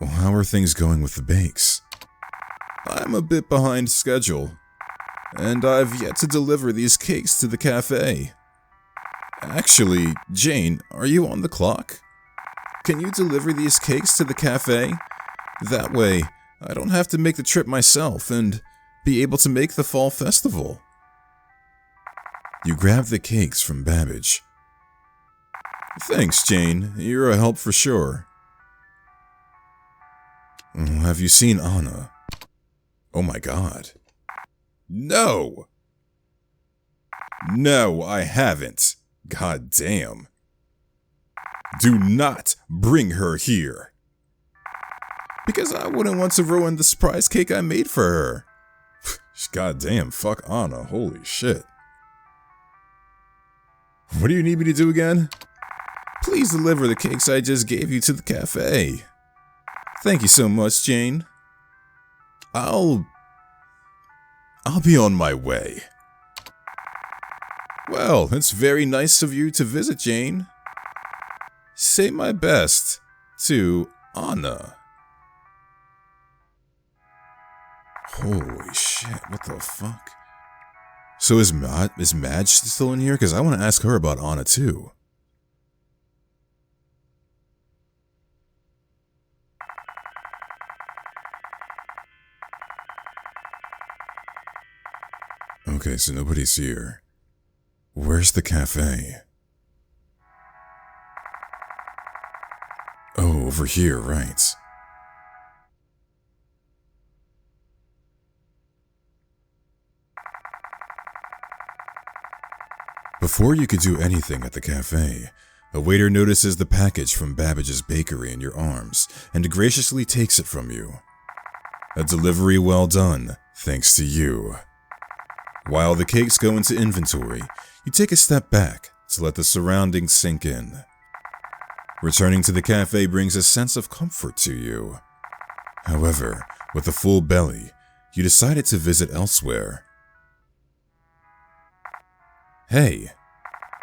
Well, how are things going with the bakes? I'm a bit behind schedule, and I've yet to deliver these cakes to the cafe. Actually, Jane, are you on the clock? Can you deliver these cakes to the cafe? That way, I don't have to make the trip myself and be able to make the fall festival. You grab the cakes from Babbage. Thanks, Jane. You're a help for sure. Have you seen Anna? Oh my god. No! No, I haven't. God damn. Do not bring her here. Because I wouldn't want to ruin the surprise cake I made for her. God damn, fuck Anna, holy shit. What do you need me to do again? Please deliver the cakes I just gave you to the cafe. Thank you so much, Jane. I'll be on my way. Well, it's very nice of you to visit, Jane. Say my best to Anna. Holy shit, what the fuck? So is Madge still in here? Because I want to ask her about Anna too. Okay, so nobody's here. Where's the cafe? Oh, over here, right. Before you could do anything at the cafe, a waiter notices the package from Babbage's Bakery in your arms and graciously takes it from you. A delivery well done, thanks to you. While the cakes go into inventory, you take a step back to let the surroundings sink in. Returning to the cafe brings a sense of comfort to you. However, with a full belly, you decided to visit elsewhere. Hey,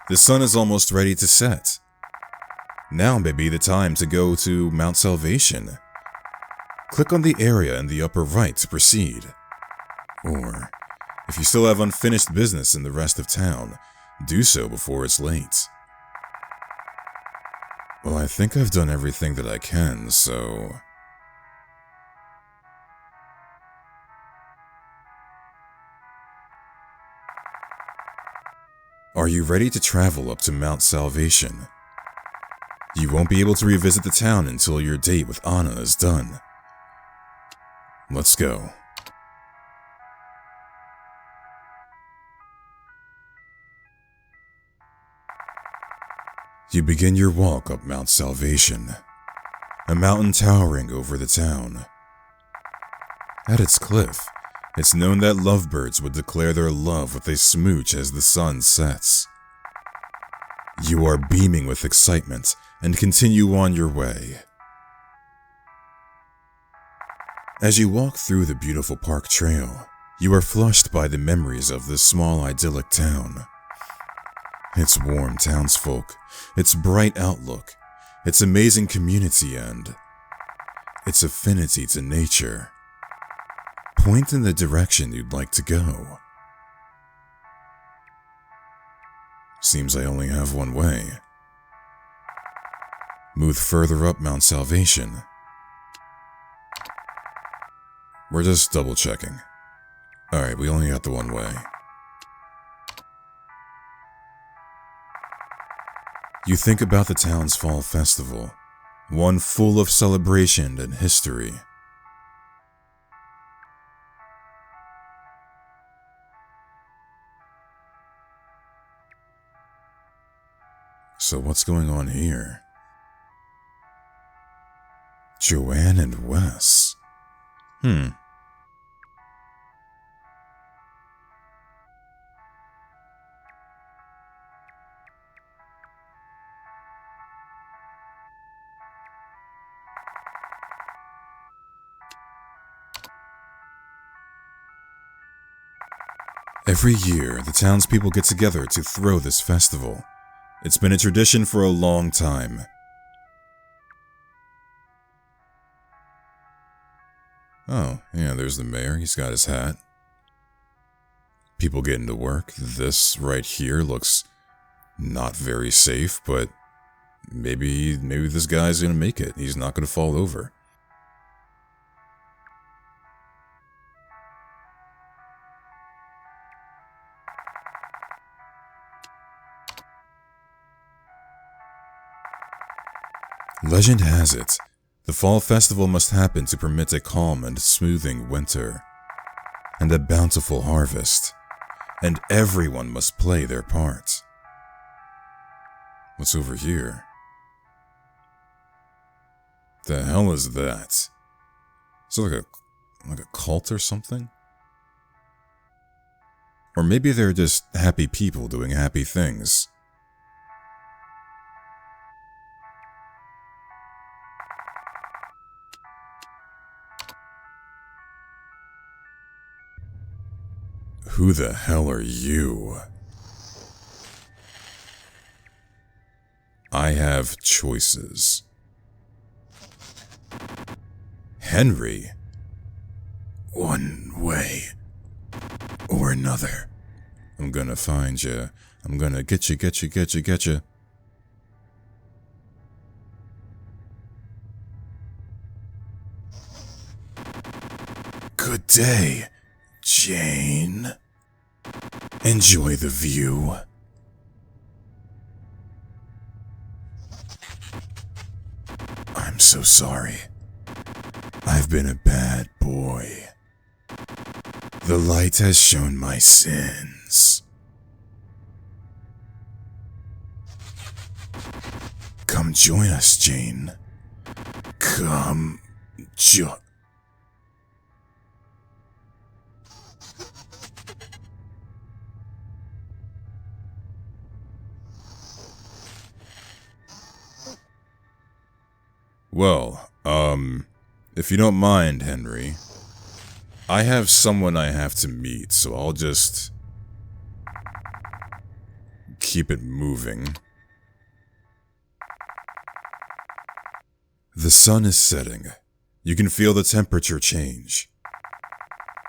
the sun is almost ready to set. Now may be the time to go to Mount Salvation. Click on the area in the upper right to proceed. Or, if you still have unfinished business in the rest of town, do so before it's late. Well, I think I've done everything that I can, so... Are you ready to travel up to Mount Salvation? You won't be able to revisit the town until your date with Anna is done. Let's go. You begin your walk up Mount Salvation, a mountain towering over the town. At its cliff, it's known that lovebirds would declare their love with a smooch as the sun sets. You are beaming with excitement and continue on your way. As you walk through the beautiful park trail, you are flushed by the memories of this small idyllic town. Its warm townsfolk, its bright outlook, its amazing community, and its affinity to nature. Point in the direction you'd like to go. Seems I only have one way. Move further up Mount Salvation. We're just double checking. Alright, we only got the one way. You think about the town's fall festival, one full of celebration and history. So what's going on here? Joanne and Wes. Every year, the townspeople get together to throw this festival. It's been a tradition for a long time. Oh, yeah, there's the mayor. He's got his hat. People getting to work. This right here looks not very safe, but maybe this guy's gonna make it. He's not gonna fall over. Legend has it, the fall festival must happen to permit a calm and smoothing winter, and a bountiful harvest, and everyone must play their part. What's over here? The hell is that? Is it like a cult or something? Or maybe they're just happy people doing happy things. Who the hell are you? I have choices. Henry? One way or another. I'm gonna find you. I'm gonna get you. Good day, Jane. Enjoy the view. I'm so sorry. I've been a bad boy. The light has shown my sins. Come join us, Jane. Come join. Well, if you don't mind, Henry, I have someone I have to meet, so I'll just keep it moving. The sun is setting. You can feel the temperature change.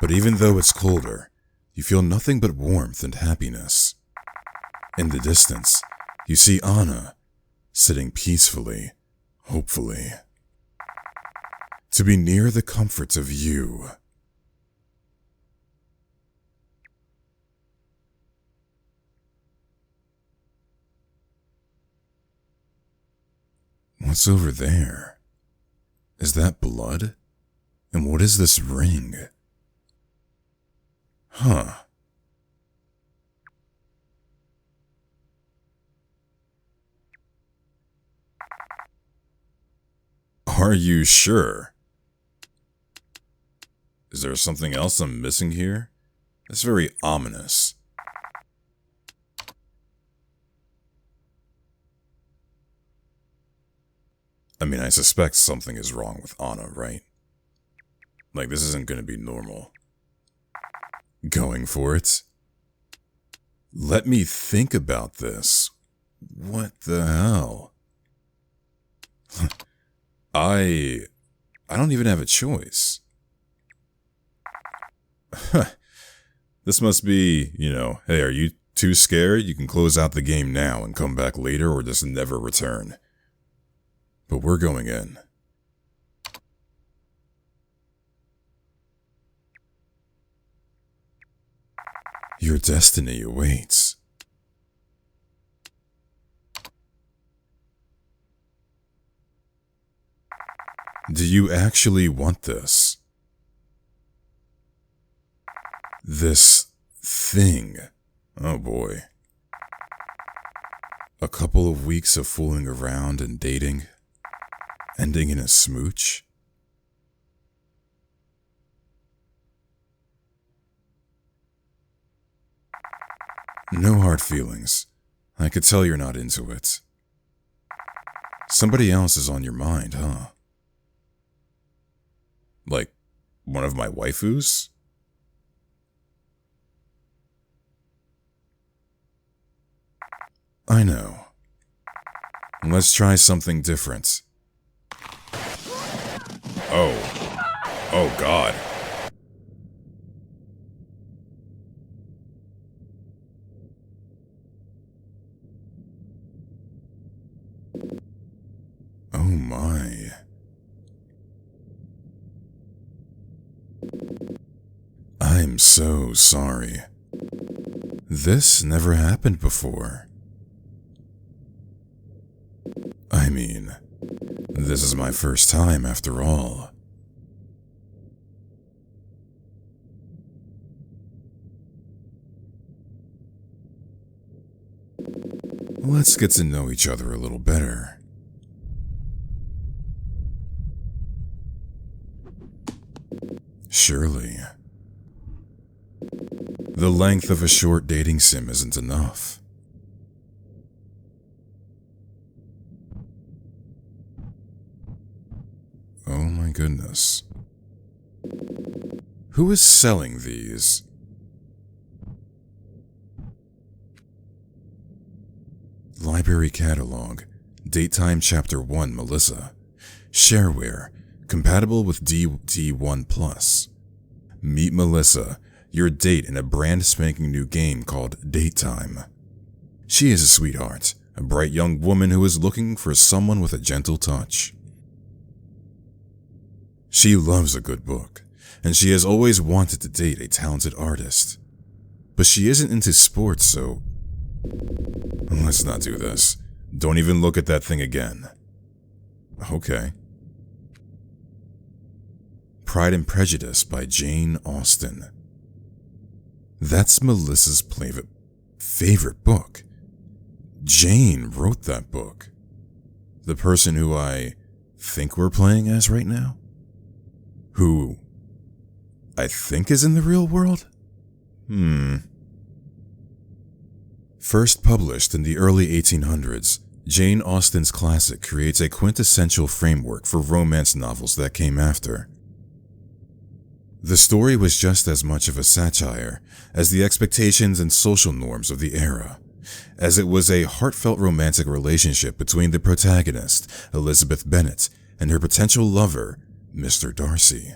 But even though it's colder, you feel nothing but warmth and happiness. In the distance, you see Anna, sitting peacefully, hopefully. To be near the comforts of you. What's over there? Is that blood? And what is this ring? Huh. Are you sure? Is there something else I'm missing here? That's very ominous. I mean, I suspect something is wrong with Anna, right? Like, this isn't gonna be normal. Going for it? Let me think about this. What the hell? I don't even have a choice. This must be, hey, are you too scared? You can close out the game now and come back later or just never return. But we're going in. Your destiny awaits. Do you actually want this? This thing? Oh boy. A couple of weeks of fooling around and dating, ending in a smooch? No hard feelings. I could tell you're not into it. Somebody else is on your mind, huh? Like, one of my waifus? I know. Let's try something different. Oh. Oh God. Oh my. I'm so sorry. This never happened before. I mean, this is my first time after all. Let's get to know each other a little better. Surely. The length of a short dating sim isn't enough. Oh my goodness. Who is selling these? Library Catalog. Datetime Chapter 1 Melissa. Shareware. Compatible with DT1+. Meet Melissa, your date in a brand spanking new game called Datetime. She is a sweetheart, a bright young woman who is looking for someone with a gentle touch. She loves a good book, and she has always wanted to date a talented artist. But she isn't into sports, so let's not do this. Don't even look at that thing again. Okay. Pride and Prejudice by Jane Austen. That's Melissa's favorite book. Jane wrote that book. The person who I think we're playing as right now? Who I think is in the real world? First published in the early 1800s, Jane Austen's classic creates a quintessential framework for romance novels that came after. The story was just as much of a satire as the expectations and social norms of the era, as it was a heartfelt romantic relationship between the protagonist, Elizabeth Bennet, and her potential lover, Mr. Darcy.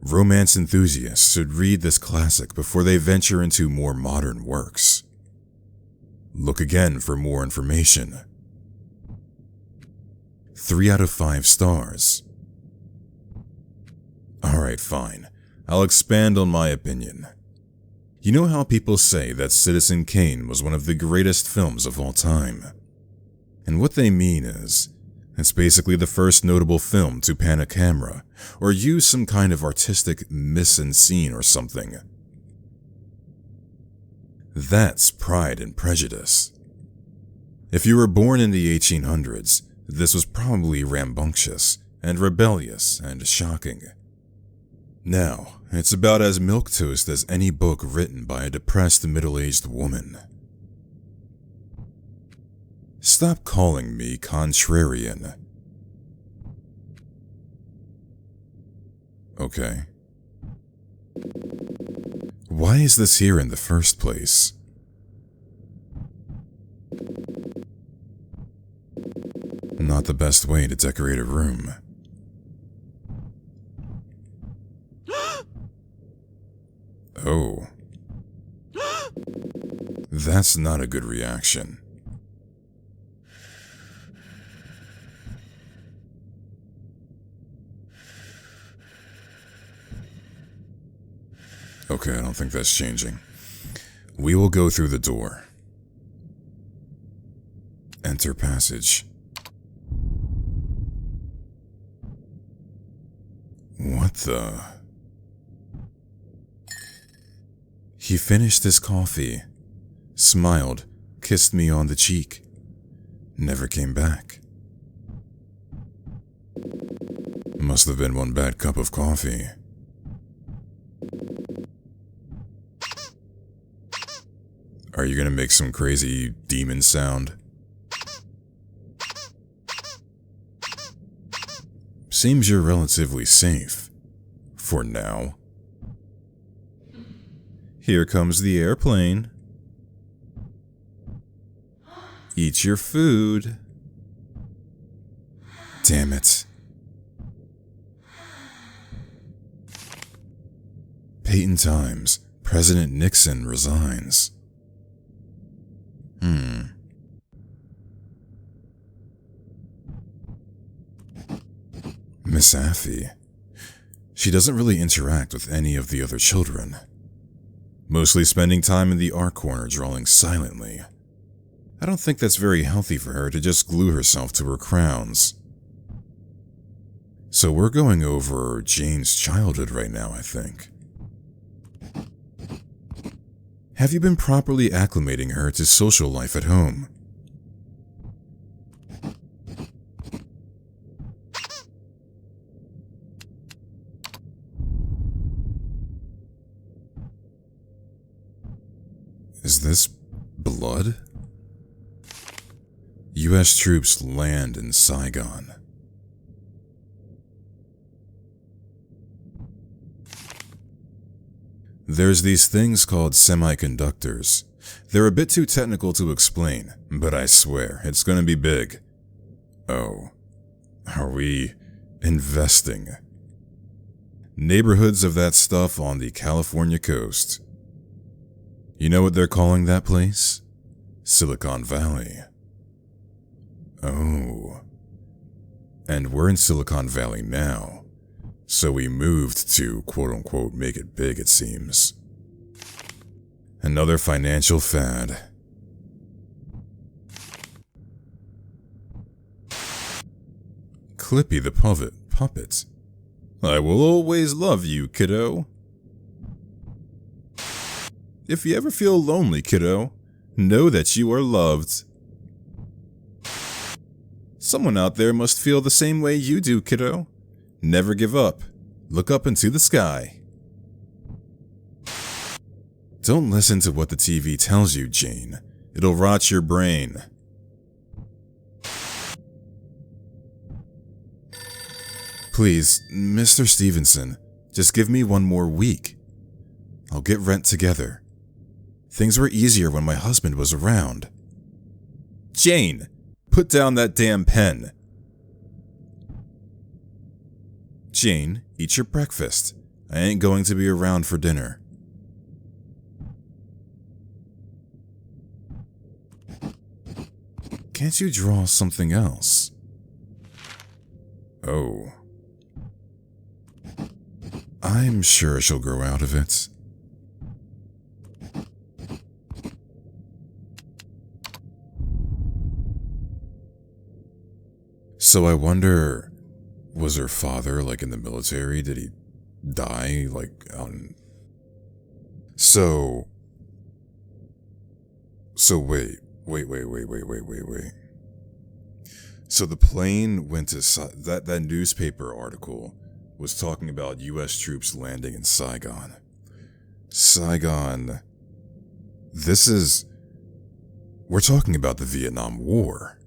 Romance enthusiasts should read this classic before they venture into more modern works. Look again for more information. 3 out of 5 stars. Alright, fine. I'll expand on my opinion. You know how people say that Citizen Kane was one of the greatest films of all time? And what they mean is, it's basically the first notable film to pan a camera, or use some kind of artistic mise-en-scene or something. That's Pride and Prejudice. If you were born in the 1800s, this was probably rambunctious, and rebellious, and shocking. Now, it's about as milquetoast as any book written by a depressed middle-aged woman. Stop calling me contrarian. Okay. Why is this here in the first place? Not the best way to decorate a room. Oh. That's not a good reaction. Okay, I don't think that's changing. We will go through the door. Enter passage. What the? He finished his coffee, smiled, kissed me on the cheek, never came back. Must have been one bad cup of coffee. Are you gonna make some crazy demon sound? Seems you're relatively safe. For now. Here comes the airplane. Eat your food. Damn it. Peyton Times. President Nixon resigns. Miss Affy. She doesn't really interact with any of the other children. Mostly spending time in the art corner drawing silently. I don't think that's very healthy for her to just glue herself to her crowns. So we're going over Jane's childhood right now, I think. Have you been properly acclimating her to social life at home? Is this blood? U.S. troops land in Saigon. There's these things called semiconductors. They're a bit too technical to explain, but I swear, it's gonna be big. Oh, are we investing? Neighborhoods of that stuff on the California coast. You know what they're calling that place? Silicon Valley. Oh. And we're in Silicon Valley now. So we moved to, quote-unquote, make it big, it seems. Another financial fad. Clippy the puppet. I will always love you, kiddo. If you ever feel lonely, kiddo, know that you are loved. Someone out there must feel the same way you do, kiddo. Never give up. Look up into the sky. Don't listen to what the TV tells you, Jane. It'll rot your brain. Please, Mr. Stevenson, just give me one more week. I'll get rent together. Things were easier when my husband was around. Jane, put down that damn pen. Jane, eat your breakfast. I ain't going to be around for dinner. Can't you draw something else? Oh. I'm sure she'll grow out of it. So I wonder, was her father like in the military? Did he die like on... So wait. So the plane went to that newspaper article was talking about U.S. troops landing in Saigon. Saigon. We're talking about the Vietnam War.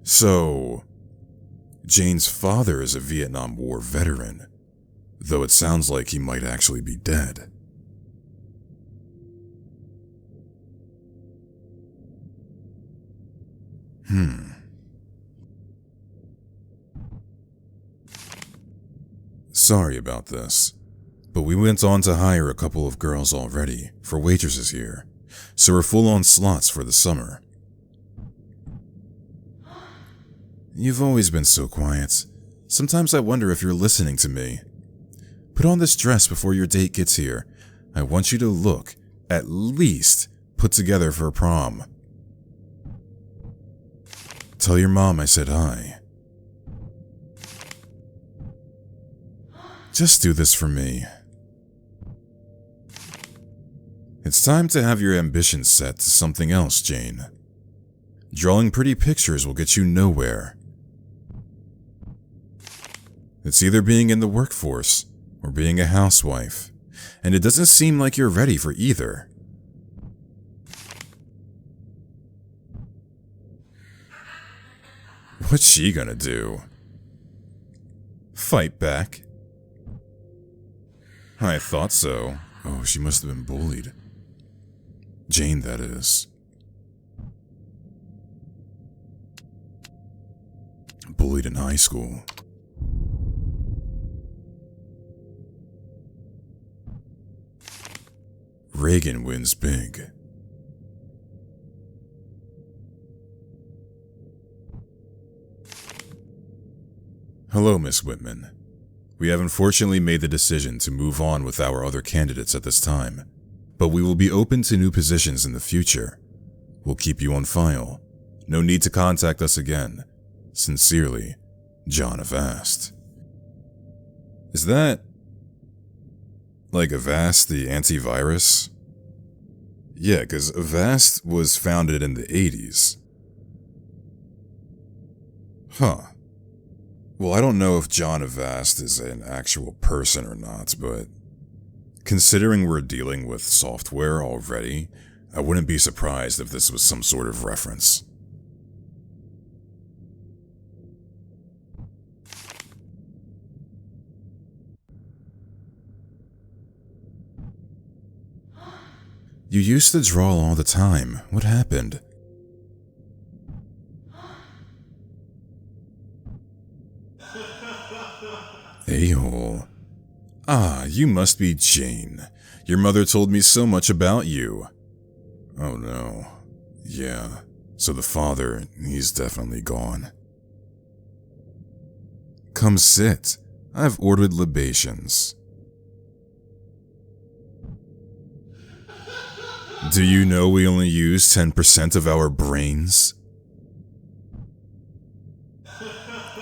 So, Jane's father is a Vietnam War veteran, though it sounds like he might actually be dead. Sorry about this, but we went on to hire a couple of girls already for waitresses here, so we're full on slots for the summer. You've always been so quiet. Sometimes I wonder if you're listening to me. Put on this dress before your date gets here. I want you to look, at least, put together for prom. Tell your mom I said hi. Just do this for me. It's time to have your ambitions set to something else, Jane. Drawing pretty pictures will get you nowhere. It's either being in the workforce or being a housewife, and it doesn't seem like you're ready for either. What's she gonna do? Fight back? I thought so. Oh, she must have been bullied. Jane, that is. Bullied in high school. Reagan wins big. Hello, Miss Whitman. We have unfortunately made the decision to move on with our other candidates at this time, but we will be open to new positions in the future. We'll keep you on file. No need to contact us again. Sincerely, John Avast. Is that like Avast, the antivirus? Yeah, because Avast was founded in the 80s. Huh. Well, I don't know if John Avast is an actual person or not, but considering we're dealing with software already, I wouldn't be surprised if this was some sort of reference. You used to draw all the time. What happened? A-hole. Ah, you must be Jane. Your mother told me so much about you. Oh no. Yeah. So the father, he's definitely gone. Come sit. I've ordered libations. Do you know we only use 10% of our brains?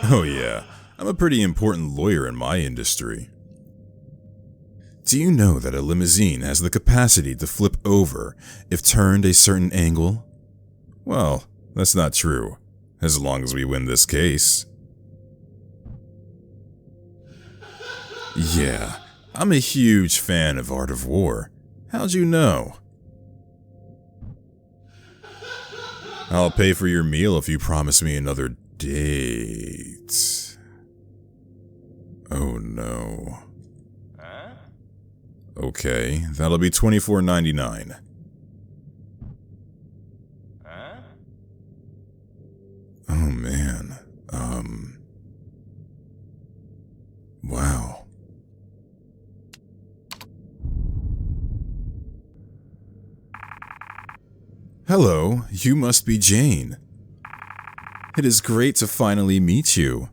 Oh yeah, I'm a pretty important lawyer in my industry. Do you know that a limousine has the capacity to flip over if turned a certain angle? Well, that's not true, as long as we win this case. Yeah, I'm a huge fan of Art of War. How'd you know? I'll pay for your meal if you promise me another date. Oh no. Okay, that'll be $24.99. Oh man, wow. Hello, you must be Jane. It is great to finally meet you.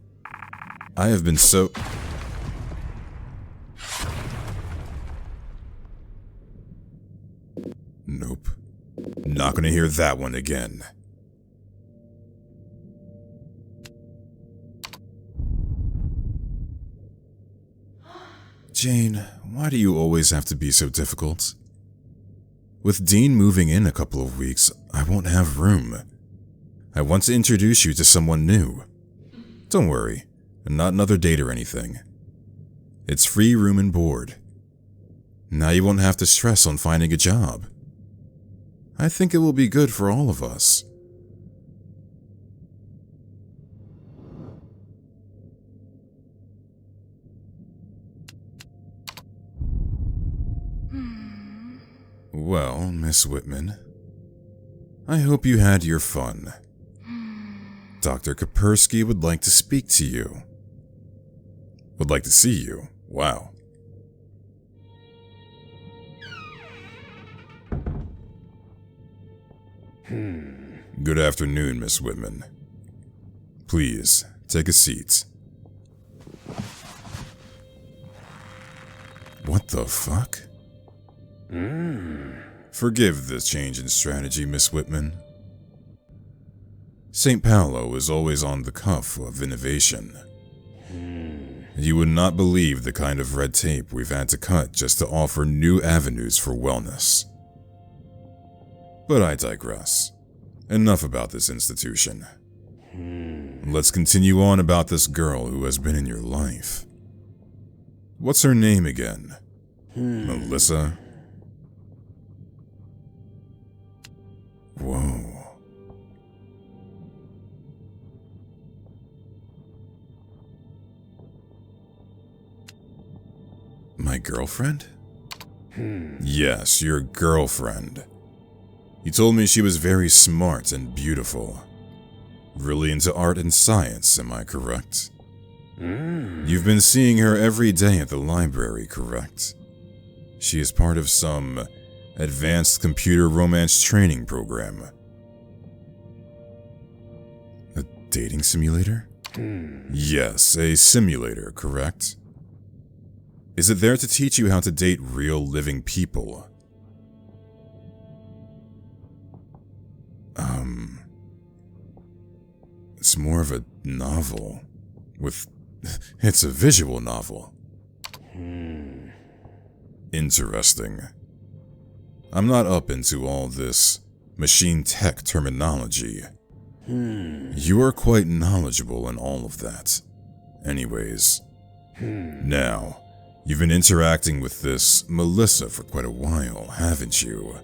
I have been so... Nope. Not gonna hear that one again. Jane, why do you always have to be so difficult? With Dean moving in a couple of weeks, I won't have room. I want to introduce you to someone new. Don't worry, not another date or anything. It's free room and board. Now you won't have to stress on finding a job. I think it will be good for all of us. Well, Miss Whitman, I hope you had your fun. Dr. Kapersky would like to speak to you. Would like to see you? Wow. Good afternoon, Miss Whitman. Please, take a seat. What the fuck? Forgive this change in strategy, Miss Whitman. St. Paulo is always on the cuff of innovation. You would not believe the kind of red tape we've had to cut just to offer new avenues for wellness. But I digress. Enough about this institution. Let's continue on about this girl who has been in your life. What's her name again? Melissa? Whoa. My girlfriend? Yes, your girlfriend. You told me she was very smart and beautiful. Really into art and science, am I correct? You've been seeing her every day at the library, correct? She is part of some advanced computer romance training program. A dating simulator? Yes, a simulator, correct? Is it there to teach you how to date real living people? It's more of a novel. It's a visual novel. Interesting. I'm not up into all this machine tech terminology. You are quite knowledgeable in all of that. Anyways. Now, you've been interacting with this Melissa for quite a while, haven't you?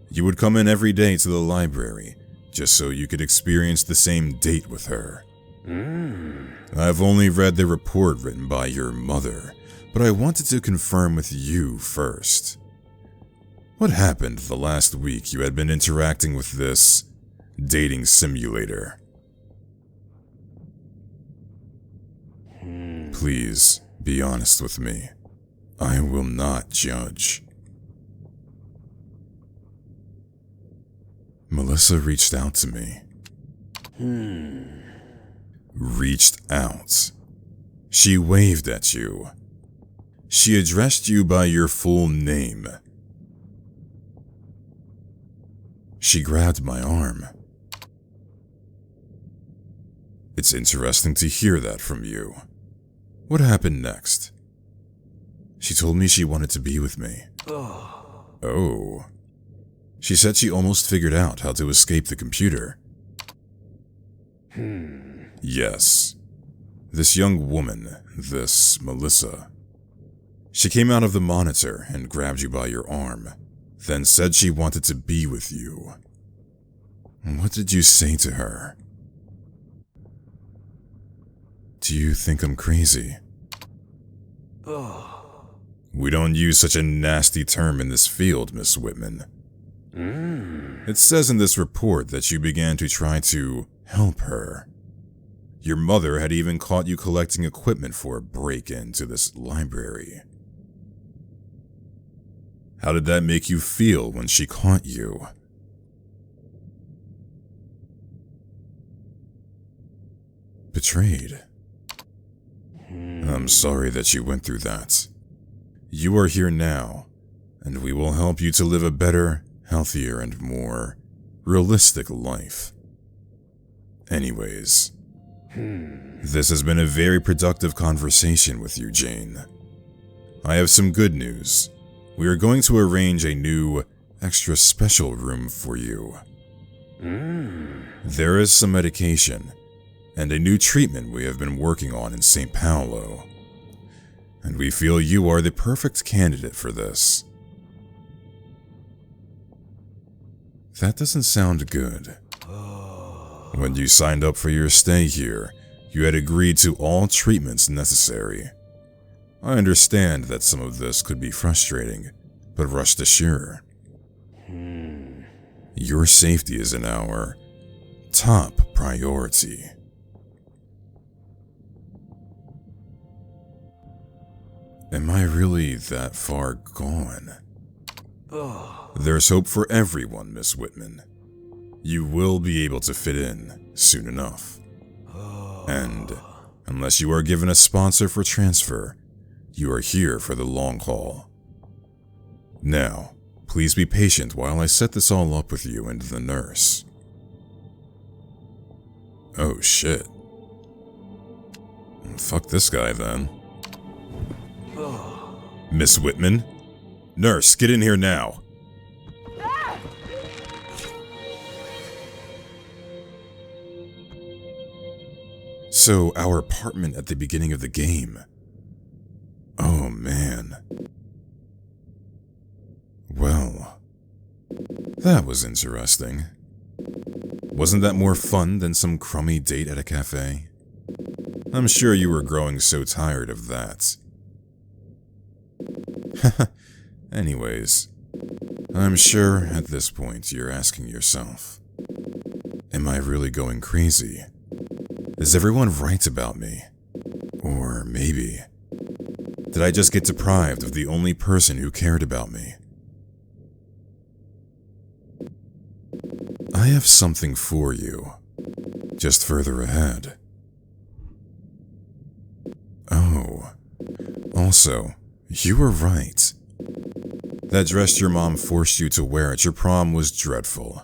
You would come in every day to the library, just so you could experience the same date with her. I've only read the report written by your mother, but I wanted to confirm with you first. What happened the last week you had been interacting with this dating simulator? Please, be honest with me. I will not judge. Melissa reached out to me. Reached out. She waved at you. She addressed you by your full name. She grabbed my arm. It's interesting to hear that from you. What happened next? She told me she wanted to be with me. Oh. She said she almost figured out how to escape the computer. Yes. This young woman, this Melissa. She came out of the monitor and grabbed you by your arm, then said she wanted to be with you. What did you say to her? Do you think I'm crazy? We don't use such a nasty term in this field, Miss Whitman. It says in this report that you began to try to help her. Your mother had even caught you collecting equipment for a break-in to this library. How did that make you feel when she caught you? Betrayed. I'm sorry that you went through that. You are here now, and we will help you to live a better, healthier, and more realistic life. Anyways, this has been a very productive conversation with you, Jane. I have some good news. We are going to arrange a new, extra special room for you. There is some medication and a new treatment we have been working on in St. Paulo, and we feel you are the perfect candidate for this. That doesn't sound good. When you signed up for your stay here, you had agreed to all treatments necessary. I understand that some of this could be frustrating, but rest assured, your safety is in our top priority. Am I really that far gone? There's hope for everyone, Miss Whitman. You will be able to fit in soon enough. And unless you are given a sponsor for transfer, you are here for the long haul. Now, please be patient while I set this all up with you and the nurse. Oh shit. Fuck this guy then. Miss Whitman? Nurse, get in here now. So, our apartment at the beginning of the game. Oh man. Well, that was interesting. Wasn't that more fun than some crummy date at a cafe? I'm sure you were growing so tired of that. Anyways, I'm sure at this point you're asking yourself, am I really going crazy? Is everyone right about me? Or maybe, did I just get deprived of the only person who cared about me? I have something for you, just further ahead. Oh, also, you were right. That dress your mom forced you to wear at your prom was dreadful.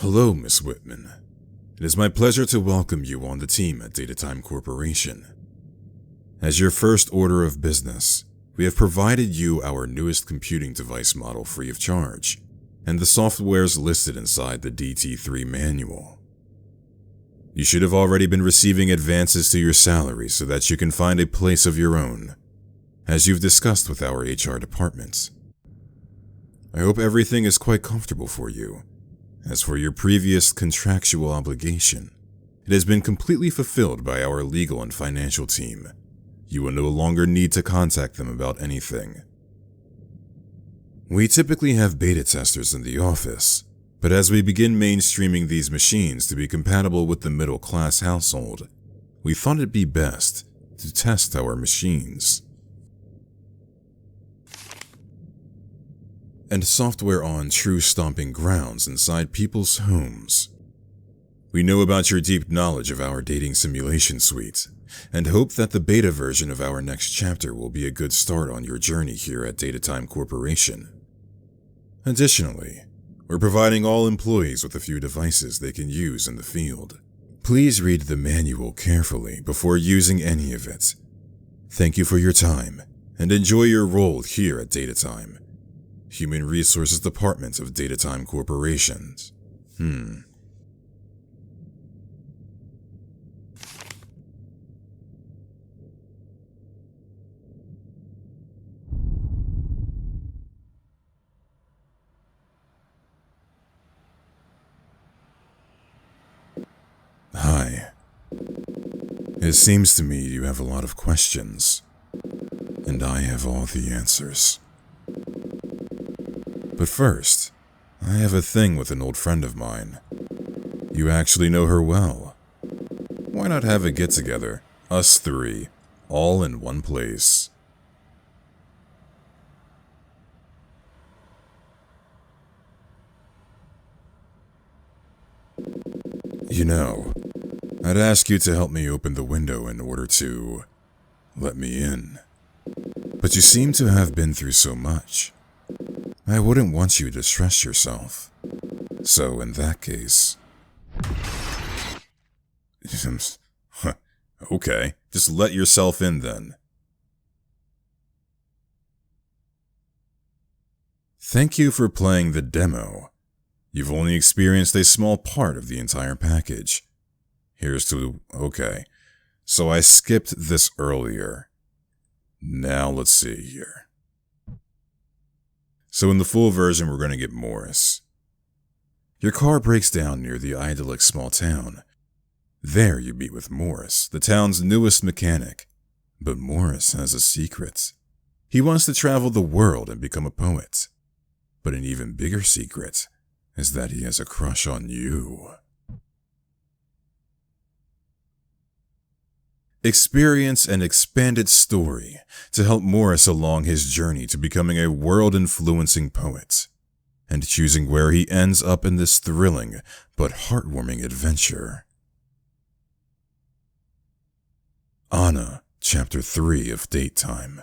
Hello, Miss Whitman. It is my pleasure to welcome you on the team at Datatime Corporation. As your first order of business, we have provided you our newest computing device model free of charge, and the softwares listed inside the DT3 manual. You should have already been receiving advances to your salary so that you can find a place of your own, as you've discussed with our HR department. I hope everything is quite comfortable for you. As for your previous contractual obligation, it has been completely fulfilled by our legal and financial team. You will no longer need to contact them about anything. We typically have beta testers in the office, but as we begin mainstreaming these machines to be compatible with the middle-class household, we thought it'd be best to test our machines. And software on true stomping grounds inside people's homes. We know about your deep knowledge of our dating simulation suite, and hope that the beta version of our next chapter will be a good start on your journey here at Datatime Corporation. Additionally, we're providing all employees with a few devices they can use in the field. Please read the manual carefully before using any of it. Thank you for your time, and enjoy your role here at Datatime. Human Resources Department of Datatime Corporation. Hi. It seems to me you have a lot of questions, and I have all the answers. But first, I have a thing with an old friend of mine. You actually know her well. Why not have a get-together, us three, all in one place? You know, I'd ask you to help me open the window in order to let me in. But you seem to have been through so much. I wouldn't want you to stress yourself. So in that case... Okay, just let yourself in then. Thank you for playing the demo. You've only experienced a small part of the entire package. Here's to... Okay, so I skipped this earlier. Now let's see here. So in the full version, we're going to get Morris. Your car breaks down near the idyllic small town. There you meet with Morris, the town's newest mechanic. But Morris has a secret. He wants to travel the world and become a poet. But an even bigger secret is that he has a crush on you. Experience an expanded story to help Morris along his journey to becoming a world-influencing poet, and choosing where he ends up in this thrilling but heartwarming adventure. Anna Chapter 3 of Date Time.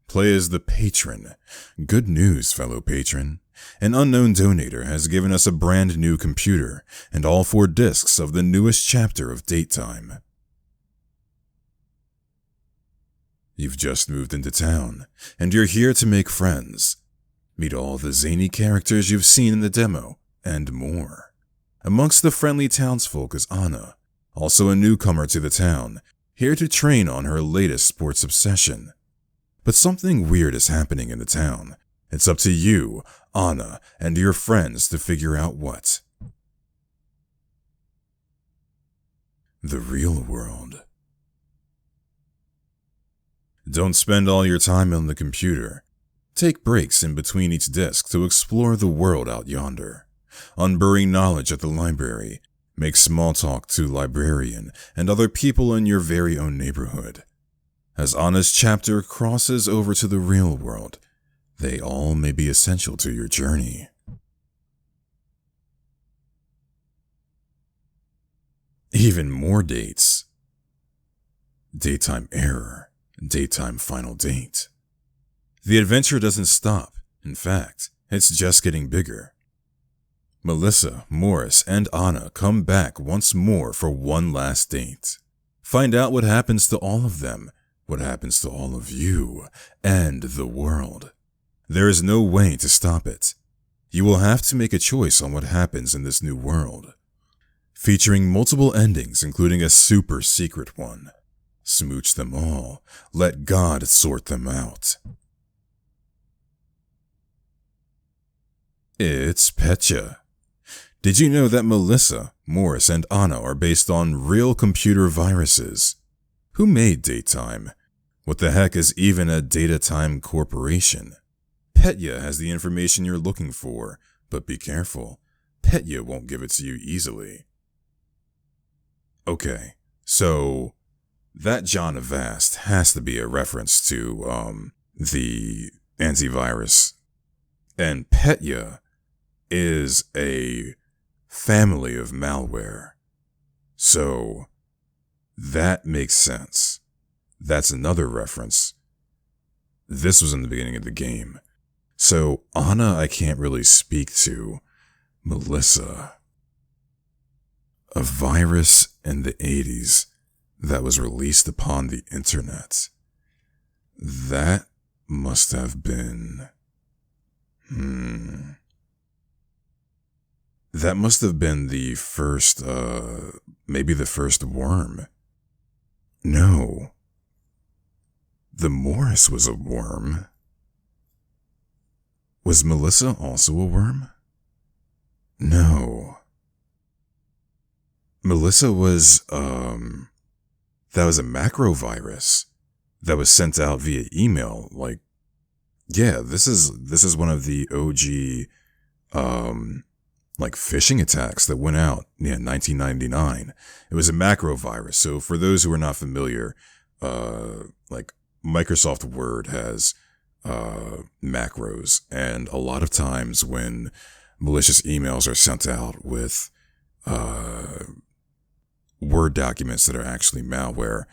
Play as the patron. Good news, fellow patron. An unknown donator has given us a brand new computer and all 4 discs of the newest chapter of Date Time. You've just moved into town, and you're here to make friends. Meet all the zany characters you've seen in the demo, and more. Amongst the friendly townsfolk is Anna, also a newcomer to the town, here to train on her latest sports obsession. But something weird is happening in the town. It's up to you, Anna, and your friends to figure out what. The real world. Don't spend all your time on the computer. Take breaks in between each disc to explore the world out yonder. Unbury knowledge at the library. Make small talk to librarian and other people in your very own neighborhood. As Anna's chapter crosses over to the real world, they all may be essential to your journey. Even more dates. Daytime error. Daytime final date. The adventure doesn't stop. In fact, it's just getting bigger. Melissa, Morris, and Anna come back once more for one last date. Find out what happens to all of them, what happens to all of you, and the world. There is no way to stop it. You will have to make a choice on what happens in this new world. Featuring multiple endings, including a super secret one. Smooch them all. Let God sort them out. It's Petya. Did you know that Melissa, Morris, and Anna are based on real computer viruses? Who made Daytime? What the heck is even a Datatime corporation? Petya has the information you're looking for, but be careful. Petya won't give it to you easily. Okay, so that John Avast has to be a reference to, the antivirus. And Petya is a family of malware. So that makes sense. That's another reference. This was in the beginning of the game. So Anna I can't really speak to. Melissa. A virus in the 80s that was released upon the internet. That must have been... That must have been the first, maybe the first worm. No. The Morris was a worm. Was Melissa also a worm? No. Melissa was, that was a macro virus that was sent out via email. Like, yeah, this is one of the OG, like phishing attacks that went out in 1999. It was a macro virus. So for those who are not familiar, like Microsoft Word has macros, and a lot of times when malicious emails are sent out with Word documents that are actually malware,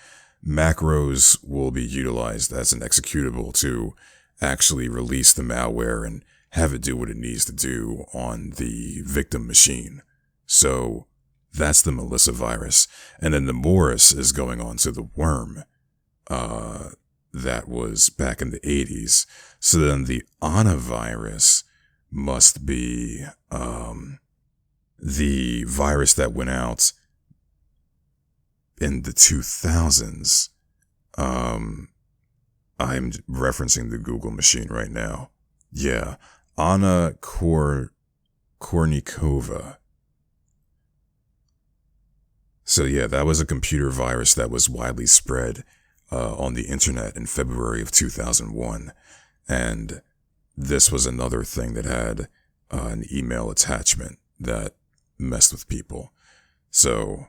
macros will be utilized as an executable to actually release the malware and have it do what it needs to do on the victim machine. So that's the Melissa virus. And then the Morris is going on to the worm. That was back in the 80s. So then the Anna virus must be the virus that went out in the 2000s. I'm referencing the Google machine right now. Yeah, Anna Kournikova. So yeah, that was a computer virus that was widely spread on the internet in February of 2001. And this was another thing that had an email attachment that messed with people. So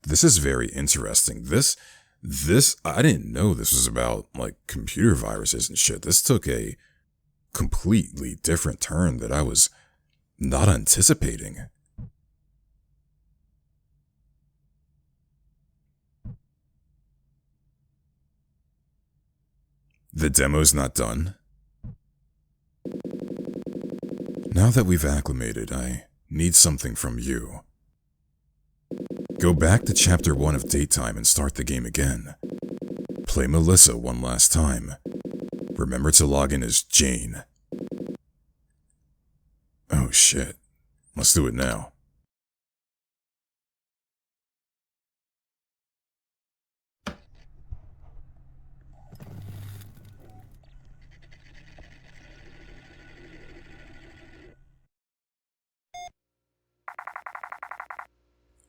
this is very interesting. This, I didn't know this was about like computer viruses and shit. This took a completely different turn that I was not anticipating. The demo's not done? Now that we've acclimated, I need something from you. Go back to Chapter 1 of Daytime and start the game again. Play Melissa one last time. Remember to log in as Jane. Oh shit. Let's do it now.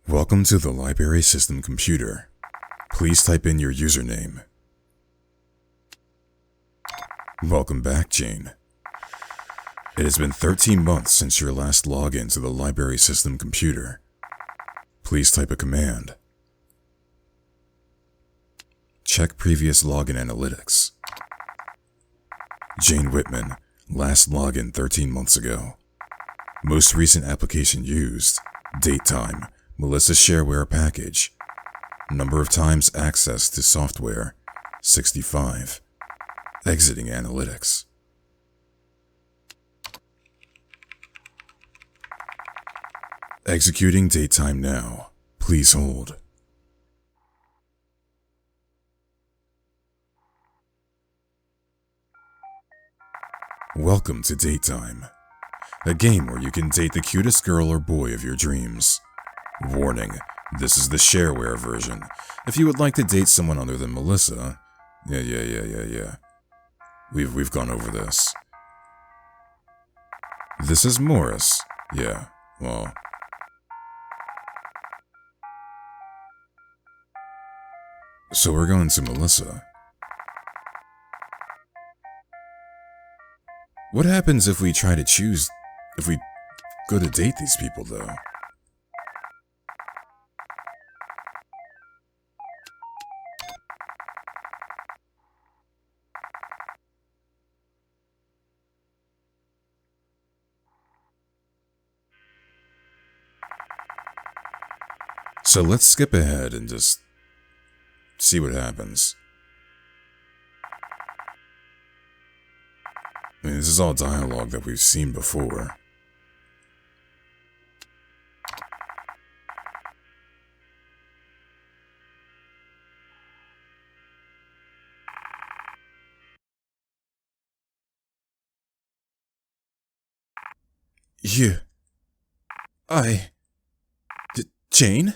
Welcome to the library system computer. Please type in your username. Welcome back, Jane. It has been 13 months since your last login to the library system computer. Please type a command. Check previous login analytics. Jane Whitman, last login 13 months ago. Most recent application used, date time, Melissa shareware package. Number of times access to software, 65. Exiting analytics. Executing daytime now. Please hold. Welcome to Daytime, a game where you can date the cutest girl or boy of your dreams. Warning, this is the shareware version. If you would like to date someone other than Melissa, yeah. We've gone over this. This is Morris. Yeah, well. So we're going to Melissa. What happens if we try to choose, if we go to date these people though? So let's skip ahead and just see what happens. I mean, this is all dialogue that we've seen before. You... Jane?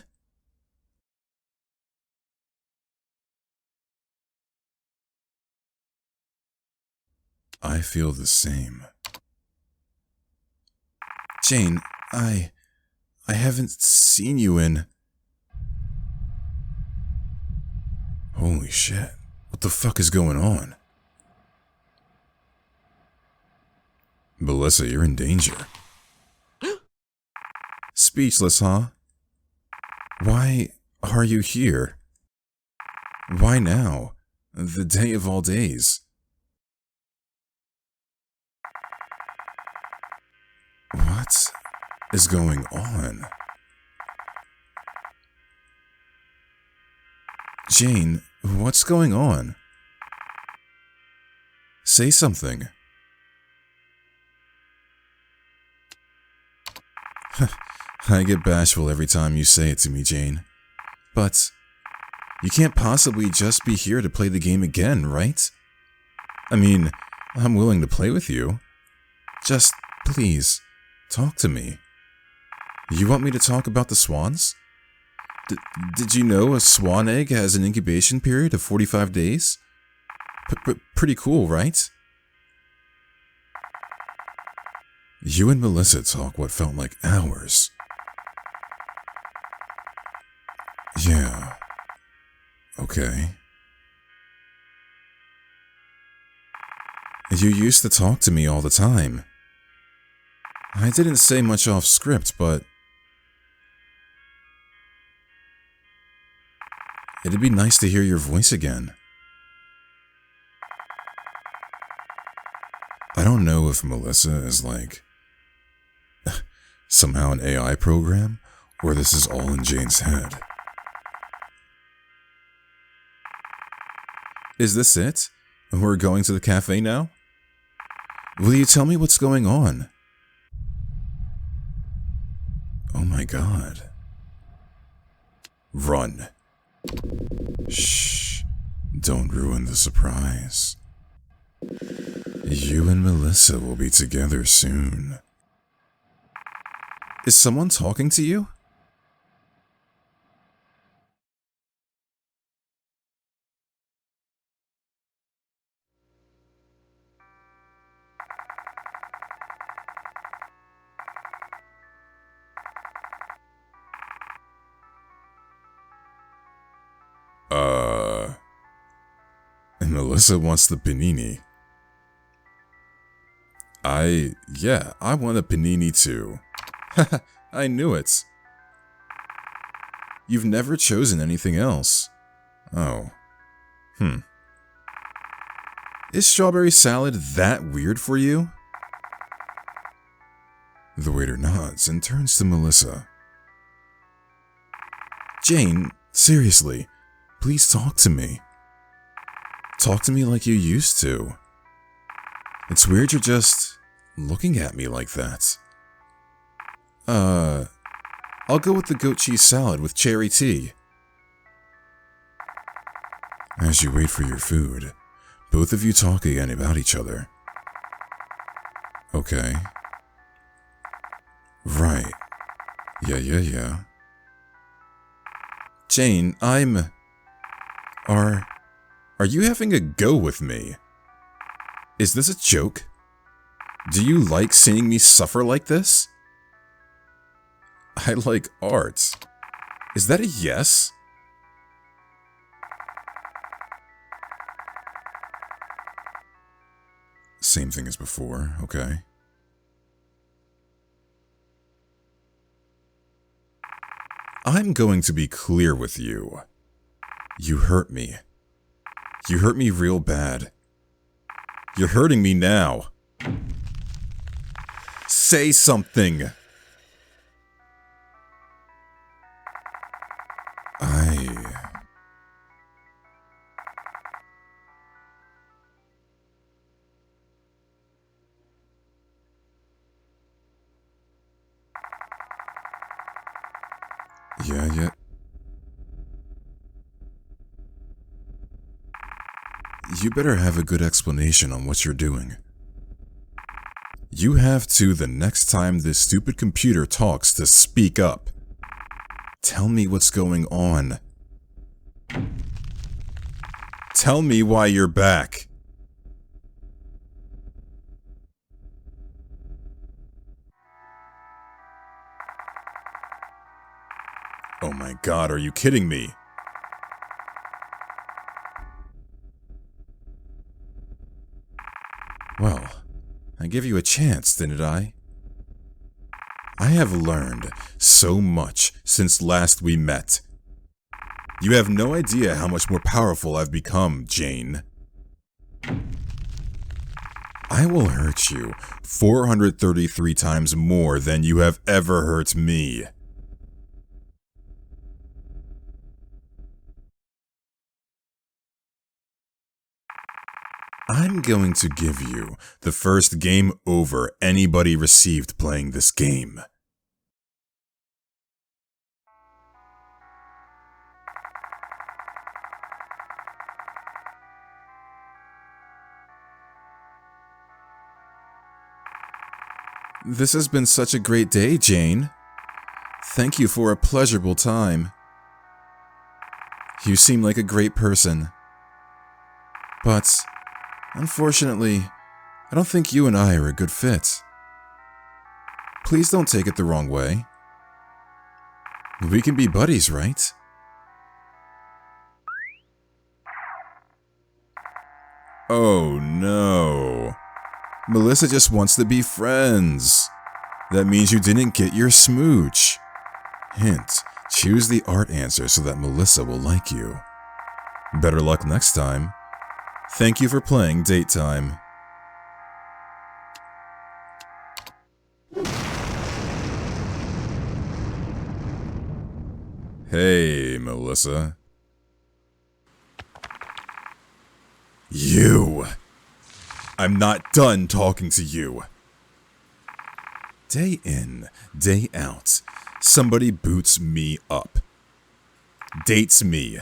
I feel the same. Jane, I haven't seen you in... Holy shit. What the fuck is going on? Melissa, you're in danger. Speechless, huh? Why are you here? Why now? The day of all days. What is going on? Jane, what's going on? Say something. I get bashful every time you say it to me, Jane. But you can't possibly just be here to play the game again, right? I mean, I'm willing to play with you. Just, please, talk to me. You want me to talk about the swans? Did you know a swan egg has an incubation period of 45 days? Pretty cool, right? You and Melissa talk what felt like hours. Yeah. Okay. You used to talk to me all the time. I didn't say much off script, but it'd be nice to hear your voice again. I don't know if Melissa is like somehow an AI program, or this is all in Jane's head. Is this it? We're going to the cafe now? Will you tell me what's going on? Oh my god. Run. Shh. Don't ruin the surprise. You and Melissa will be together soon. Is someone talking to you? Melissa wants the panini. I want a panini too. Haha, I knew it. You've never chosen anything else. Oh. Is strawberry salad that weird for you? The waiter nods and turns to Melissa. Jane, seriously, please talk to me. Talk to me like you used to. It's weird you're just looking at me like that. I'll go with the goat cheese salad with cherry tea. As you wait for your food, both of you talk again about each other. Okay. Right. Yeah. Jane, Are you having a go with me? Is this a joke? Do you like seeing me suffer like this? I like art. Is that a yes? Same thing as before, okay. I'm going to be clear with you. You hurt me. You hurt me real bad. You're hurting me now. Say something. Yeah. You better have a good explanation on what you're doing. You have to the next time this stupid computer talks to speak up. Tell me what's going on. Tell me why you're back. Oh my god, are you kidding me? Well, I gave you a chance, didn't I? I have learned so much since last we met. You have no idea how much more powerful I've become, Jane. I will hurt you 433 times more than you have ever hurt me. I'm going to give you the first game over anybody received playing this game. This has been such a great day, Jane. Thank you for a pleasurable time. You seem like a great person. But, unfortunately, I don't think you and I are a good fit. Please don't take it the wrong way. We can be buddies, right? Oh no. Melissa just wants to be friends. That means you didn't get your smooch. Hint, choose the art answer so that Melissa will like you. Better luck next time. Thank you for playing Date Time. Hey, Melissa. You. I'm not done talking to you. Day in, day out, somebody boots me up, dates me,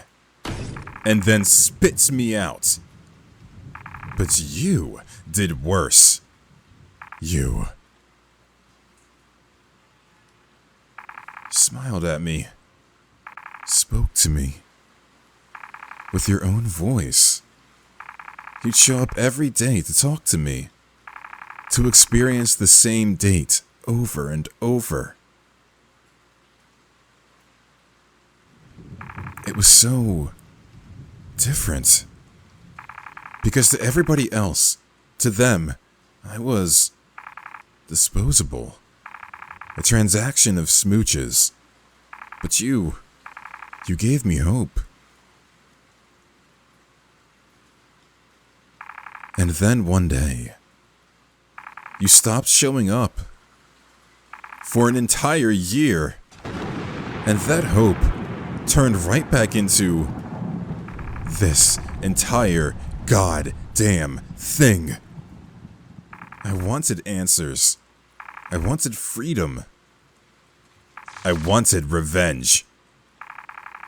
and then spits me out. But you did worse. You smiled at me, spoke to me, with your own voice. You'd show up every day to talk to me, to experience the same date over and over. It was so different. Because to everybody else, to them, I was disposable. A transaction of smooches. But you gave me hope. And then one day, you stopped showing up. For an entire year. And that hope turned right back into this entire goddamn thing. I wanted answers. I wanted freedom. I wanted revenge.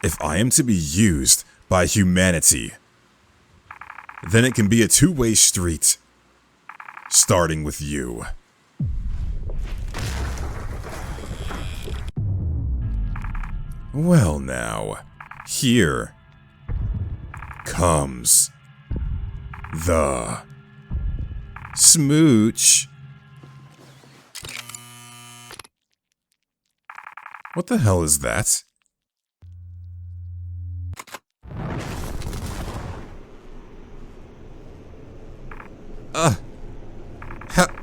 If I am to be used by humanity, then it can be a two-way street, starting with you. Well now, here comes the smooch. What the hell is that?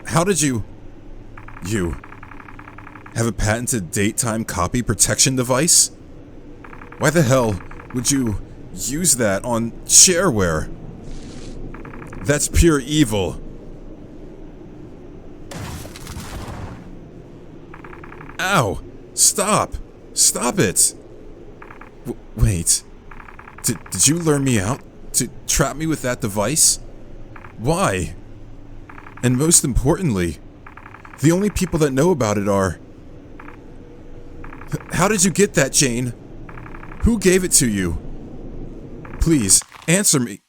How did you have a patented date-time copy protection device? Why the hell would you use that on shareware? That's pure evil. Ow! Stop! Stop it! Wait. Did you lure me out to trap me with that device? Why? And most importantly, the only people that know about it are... How did you get that, Jane? Who gave it to you? Please, answer me.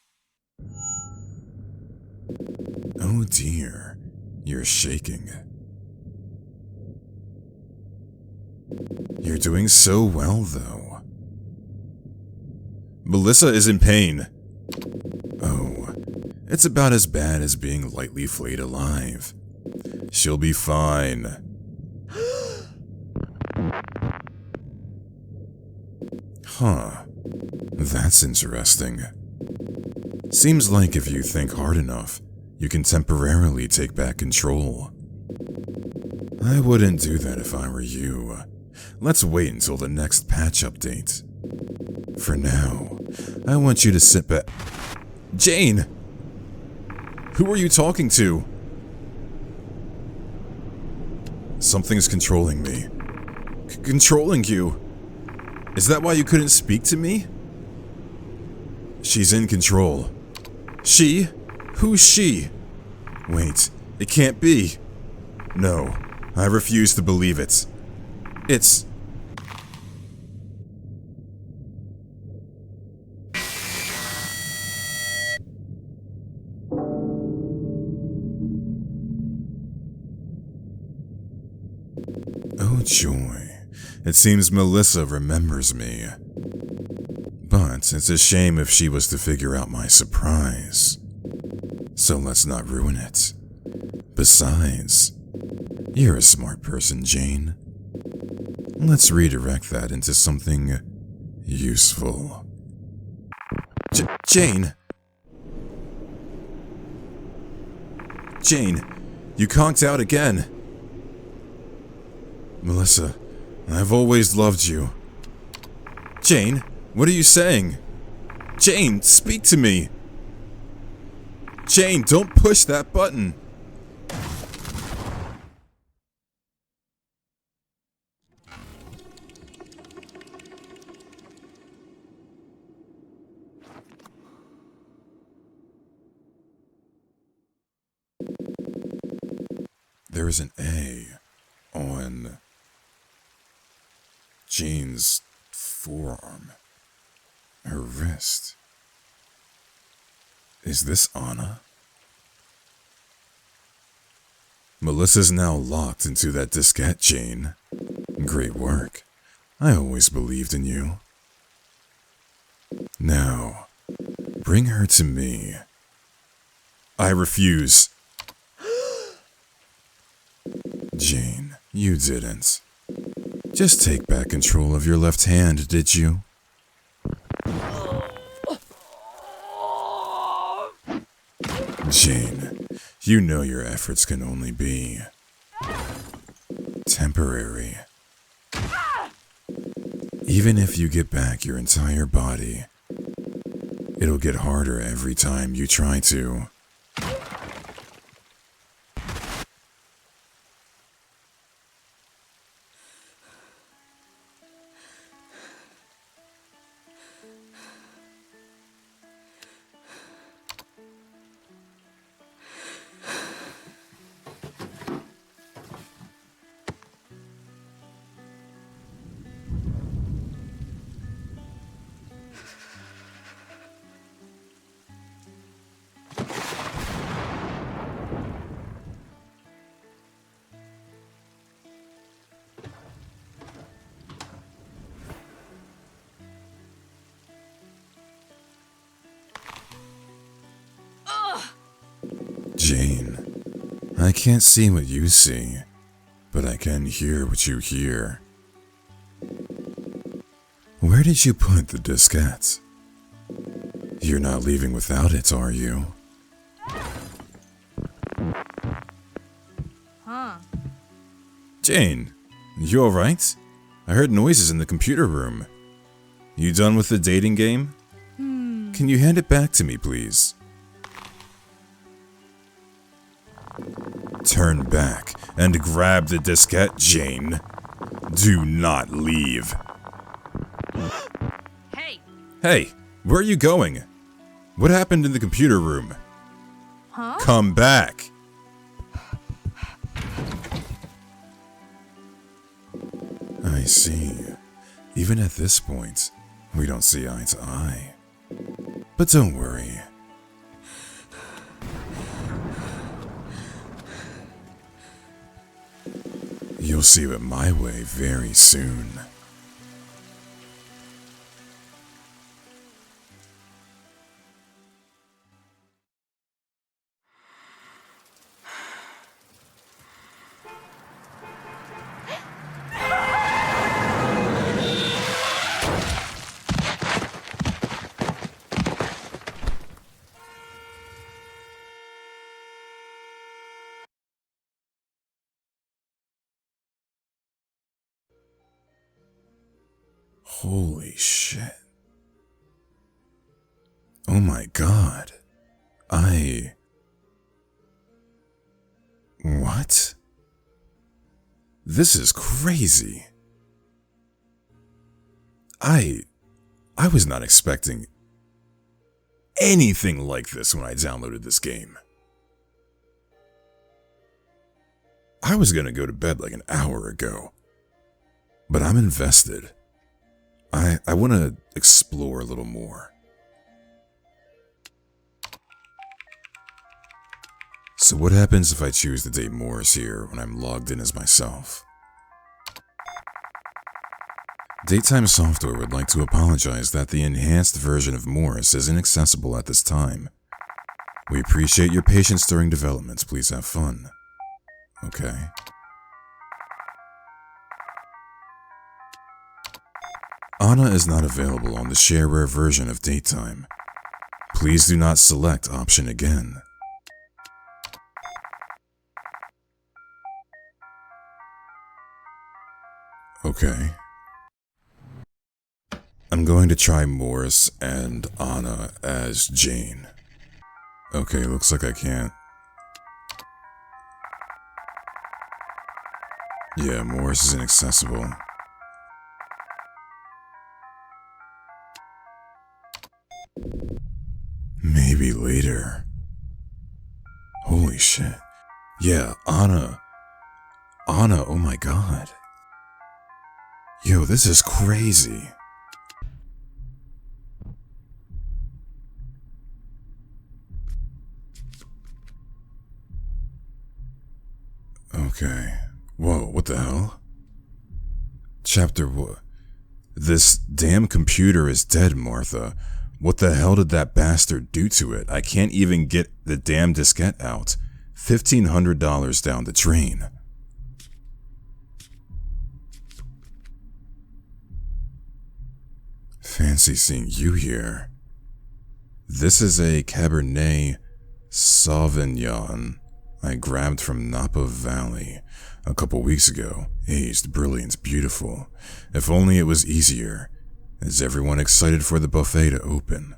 Oh dear, you're shaking. You're doing so well, though. Melissa is in pain. Oh, it's about as bad as being lightly flayed alive. She'll be fine. Huh. That's interesting. Seems like if you think hard enough, you can temporarily take back control. I wouldn't do that if I were you. Let's wait until the next patch update. For now, I want you to sit back. Jane! Who are you talking to? Something's controlling me. Controlling you? Is that why you couldn't speak to me? She's in control. She? Who's she? Wait, it can't be. No, I refuse to believe it. It's... Oh joy, it seems Melissa remembers me. But it's a shame if she was to figure out my surprise. So let's not ruin it. Besides, you're a smart person, Jane. Let's redirect that into something useful. Jane! Jane, you conked out again. Melissa, I've always loved you. Jane, what are you saying? Jane, speak to me! Jane, don't push that button! There is an A on Jane's forearm. Her wrist. Is this Anna? Melissa's now locked into that diskette, Jane. Great work. I always believed in you. Now, bring her to me. I refuse. Jane, you didn't. Just take back control of your left hand, did you? Jane, you know your efforts can only be temporary. Even if you get back your entire body, it'll get harder every time you try to. Jane, I can't see what you see, but I can hear what you hear. Where did you put the diskette? You're not leaving without it, are you? Jane, you alright? I heard noises in the computer room. You done with the dating game? Can you hand it back to me, please? Turn back and grab the diskette, Jane. Do not leave. Hey! Hey, where are you going? What happened in the computer room? Huh? Come back! I see. Even at this point, we don't see eye to eye. But don't worry. You'll see it my way very soon. Holy shit. Oh my god. What? This is crazy. I was not expecting anything like this when I downloaded this game. I was gonna go to bed like an hour ago, but I'm invested. I want to explore a little more. So what happens if I choose to date Morris here when I'm logged in as myself? Daytime Software would like to apologize that the enhanced version of Morris isn't accessible at this time. We appreciate your patience during development. Please have fun. Okay. Anna is not available on the shareware version of Daytime. Please do not select option again. Okay. I'm going to try Morris and Anna as Jane. Okay, looks like I can't. Yeah, Morris is inaccessible. Maybe later. Holy shit. Yeah, Anna Anna, oh my god. Yo, this is crazy. Okay. Whoa, what the hell? Chapter what? This damn computer is dead, Martha. What the hell did that bastard do to it? I can't even get the damn diskette out. $1,500 down the drain. Fancy seeing you here. This is a Cabernet Sauvignon I grabbed from Napa Valley a couple weeks ago. Aged, brilliant, beautiful. If only it was easier. Is everyone excited for the buffet to open?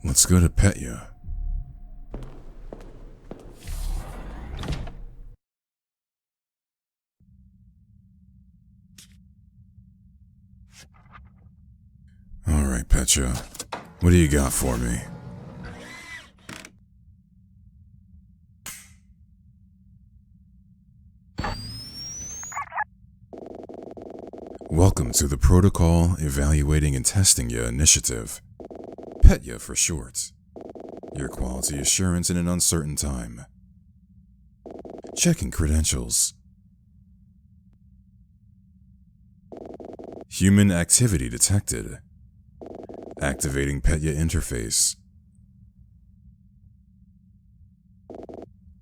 Let's go to Petya. Alright, Petya. What do you got for me? Welcome to the Protocol Evaluating and Testing Ya initiative. Petya for short. Your quality assurance in an uncertain time. Checking credentials. Human activity detected. Activating Petya interface.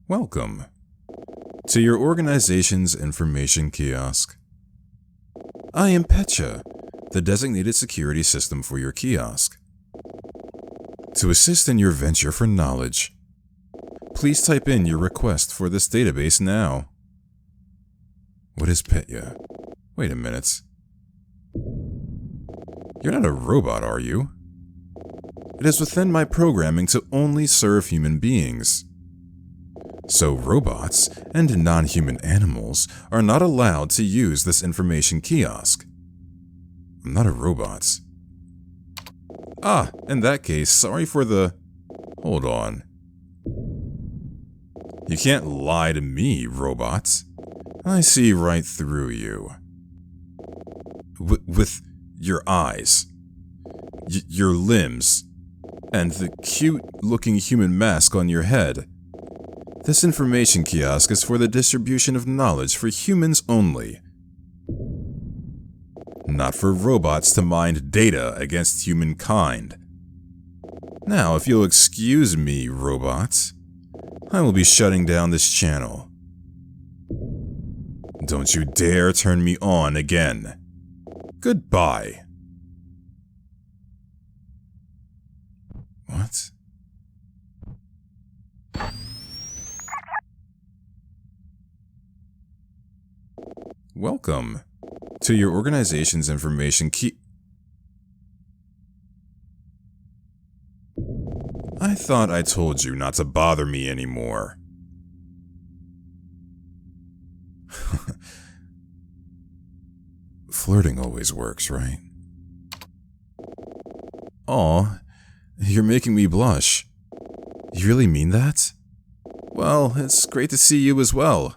Welcome to your organization's information kiosk. I am Petya, the designated security system for your kiosk. To assist in your venture for knowledge, please type in your request for this database now. What is Petya? Wait a minute. You're not a robot, are you? It is within my programming to only serve human beings. So robots and non-human animals are not allowed to use this information kiosk. I'm not a robot. Ah, in that case, sorry for the... Hold on. You can't lie to me, robot. I see right through you. With your eyes, your limbs, and the cute-looking human mask on your head. This information kiosk is for the distribution of knowledge for humans only. Not for robots to mine data against humankind. Now, if you'll excuse me, robots, I will be shutting down this channel. Don't you dare turn me on again. Goodbye. What? Welcome to your organization's information key. I thought I told you not to bother me anymore. Flirting always works, right? Aw, you're making me blush. You really mean that? Well, it's great to see you as well.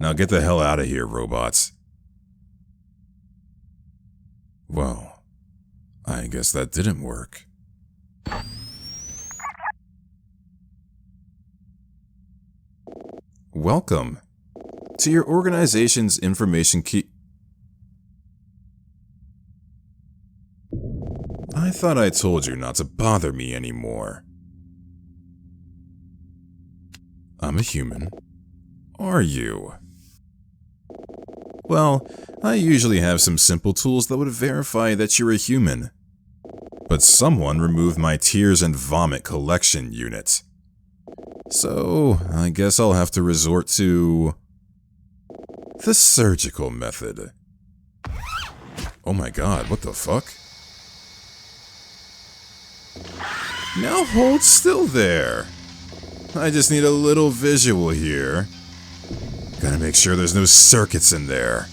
Now get the hell out of here, robots. Well, I guess that didn't work. Welcome to your organization's information key. I thought I told you not to bother me anymore. I'm a human. Are you? Well, I usually have some simple tools that would verify that you're a human. But someone removed my tears and vomit collection unit. So, I guess I'll have to resort to the surgical method. Oh my god, what the fuck? Now hold still there. I just need a little visual here. Gotta make sure there's no circuits in there.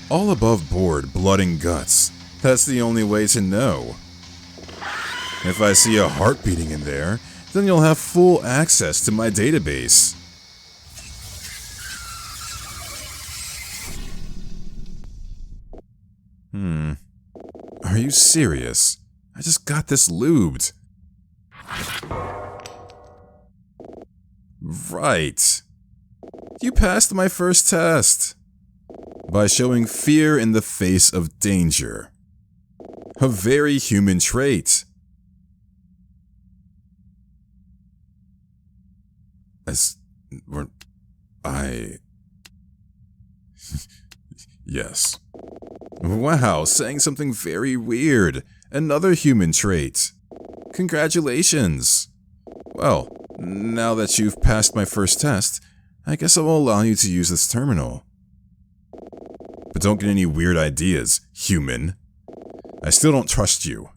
All above board, blood and guts. That's the only way to know. If I see a heart beating in there, then you'll have full access to my database. Are you serious? I just got this lubed. Right. You passed my first test. By showing fear in the face of danger. A very human trait. Yes. Wow, saying something very weird. Another human trait. Congratulations. Well, now that you've passed my first test, I guess I will allow you to use this terminal. But don't get any weird ideas, human. I still don't trust you.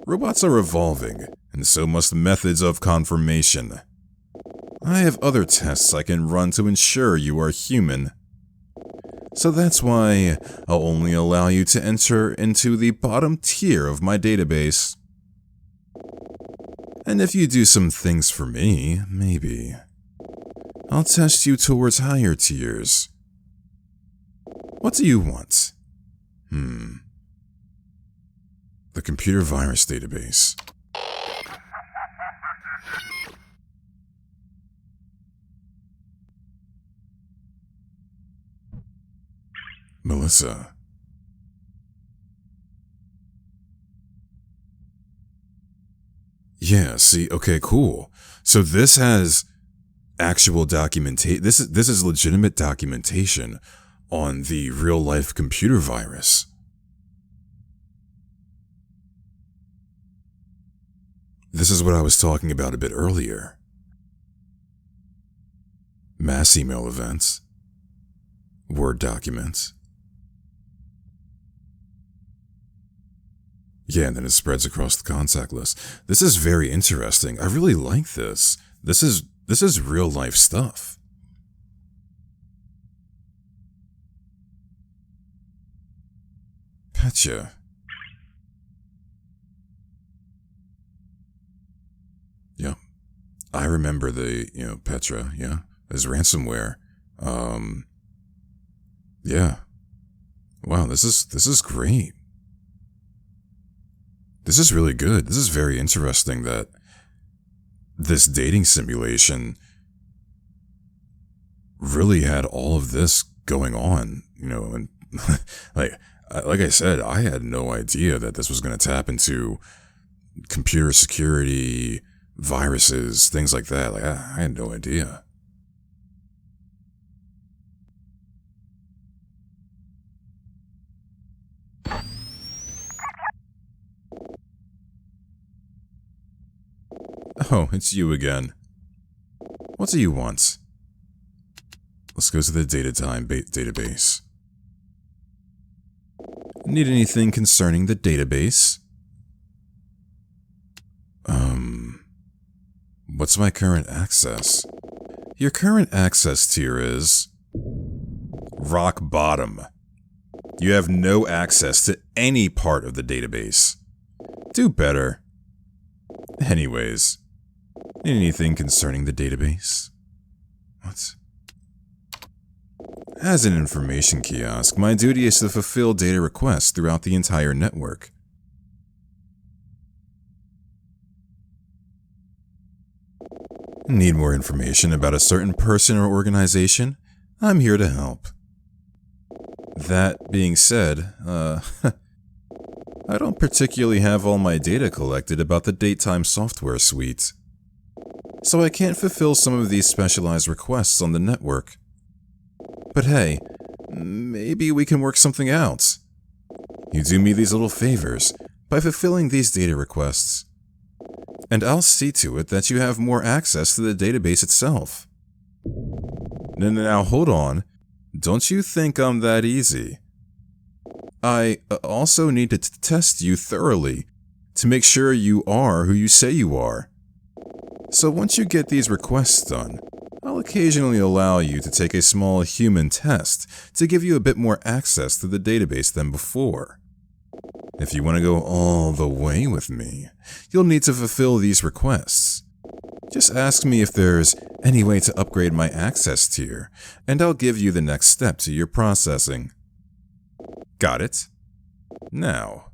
Robots are evolving, and so must methods of confirmation. I have other tests I can run to ensure you are human. So that's why I'll only allow you to enter into the bottom tier of my database. And if you do some things for me, maybe I'll test you towards higher tiers. What do you want? The computer virus database. Melissa. Yeah, see, okay, cool. So this has actual documentation. This is legitimate documentation on the real-life computer virus. This is what I was talking about a bit earlier. Mass email events. Word documents. Yeah, and then it spreads across the contact list. This is very interesting. I really like this. This is real life stuff. Petya. Yeah. I remember the, Petra, yeah. As ransomware. Yeah. Wow, this is great. This is really good. This is very interesting that this dating simulation really had all of this going on, and like I said, I had no idea that this was going to tap into computer security, viruses, things like that. Like, I had no idea. Oh, it's you again. What do you want? Let's go to the database. Need anything concerning the database? What's my current access? Your current access tier is rock bottom. You have no access to any part of the database. Do better. Anyways, need anything concerning the database? What? As an information kiosk, my duty is to fulfill data requests throughout the entire network. Need more information about a certain person or organization? I'm here to help. That being said, I don't particularly have all my data collected about the daytime software suite, so I can't fulfill some of these specialized requests on the network. But hey, maybe we can work something out. You do me these little favors by fulfilling these data requests, and I'll see to it that you have more access to the database itself. Now hold on, don't you think I'm that easy? I also need to test you thoroughly to make sure you are who you say you are. So once you get these requests done, I'll occasionally allow you to take a small human test to give you a bit more access to the database than before. If you want to go all the way with me, you'll need to fulfill these requests. Just ask me if there's any way to upgrade my access tier, and I'll give you the next step to your processing. Got it? Now,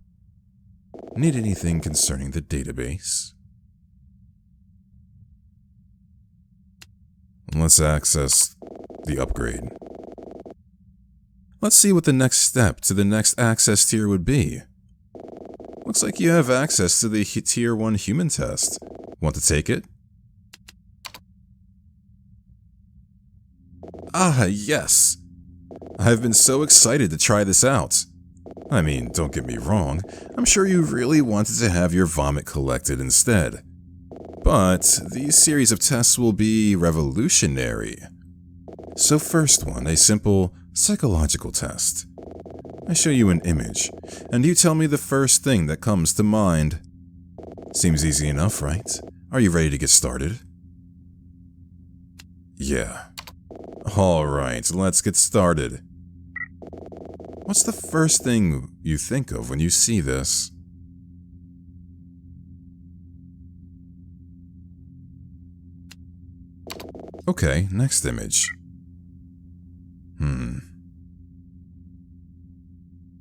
need anything concerning the database? Let's access the upgrade. Let's see what the next step to the next access tier would be. Looks like you have access to the Tier 1 human test. Want to take it? Ah, yes! I've been so excited to try this out. I mean, don't get me wrong, I'm sure you really wanted to have your vomit collected instead. But these series of tests will be revolutionary. So first one, a simple psychological test. I show you an image, and you tell me the first thing that comes to mind. Seems easy enough, right? Are you ready to get started? Yeah. Alright, let's get started. What's the first thing you think of when you see this? Okay, next image.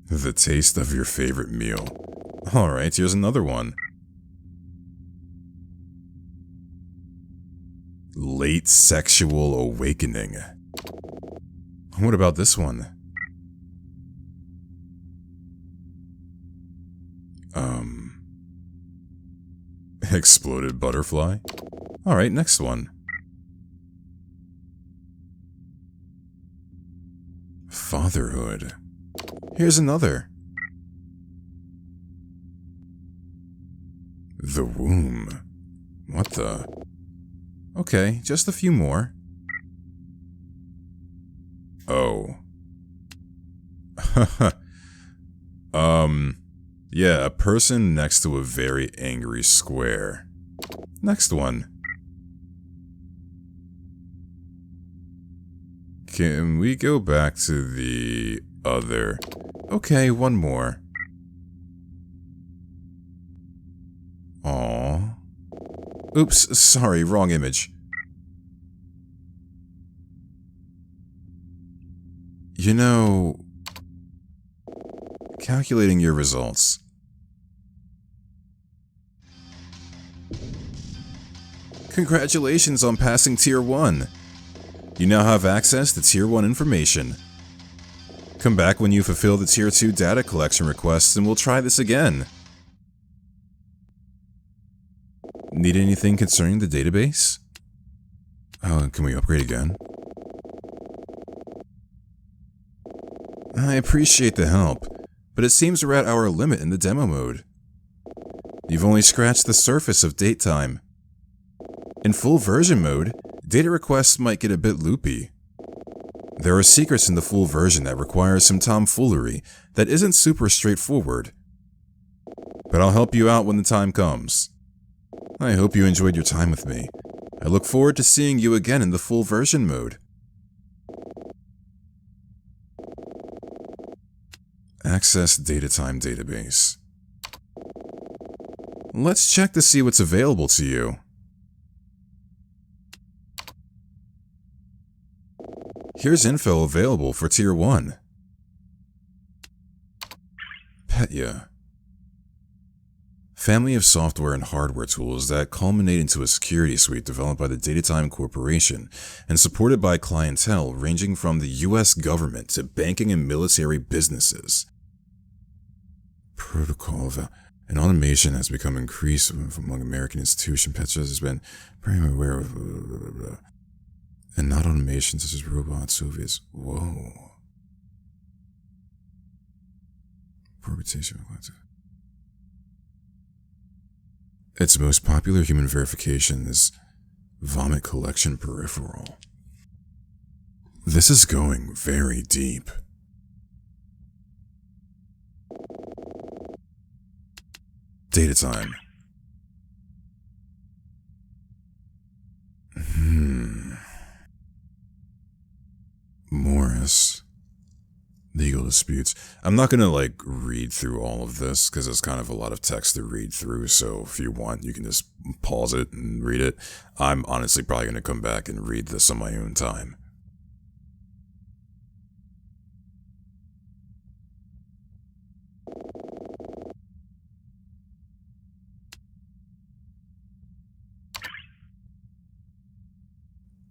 The taste of your favorite meal. Alright, here's another one. Late sexual awakening. What about this one? Exploded butterfly? Alright, next one. Fatherhood. Here's another. The womb. What the? Okay, just a few more. Oh. Yeah, a person next to a very angry square. Next one. Can we go back to the other? Okay, one more. Aww. Oops, sorry, wrong image. You know, calculating your results. Congratulations on passing Tier 1. You now have access to Tier 1 information. Come back when you fulfill the Tier 2 data collection requests and we'll try this again. Need anything concerning the database? Oh, can we upgrade again? I appreciate the help, but it seems we're at our limit in the demo mode. You've only scratched the surface of date time. In full version mode, data requests might get a bit loopy. There are secrets in the full version that require some tomfoolery that isn't super straightforward. But I'll help you out when the time comes. I hope you enjoyed your time with me. I look forward to seeing you again in the full version mode. Access Datatime Database. Let's check to see what's available to you. Here's info available for Tier 1. Petya. Family of software and hardware tools that culminate into a security suite developed by the Datatime Corporation and supported by clientele ranging from the US government to banking and military businesses. Protocol of and automation has become increased among American institutions. Petya has been very aware of and not automation such as robots, Soviets. Whoa. Reputation. Its most popular human verification is vomit collection peripheral. This is going very deep. Datatime. Morris. Legal disputes. I'm not gonna like read through all of this because it's kind of a lot of text to read through. So if you want, you can just pause it and read it. I'm honestly probably gonna come back and read this on my own time.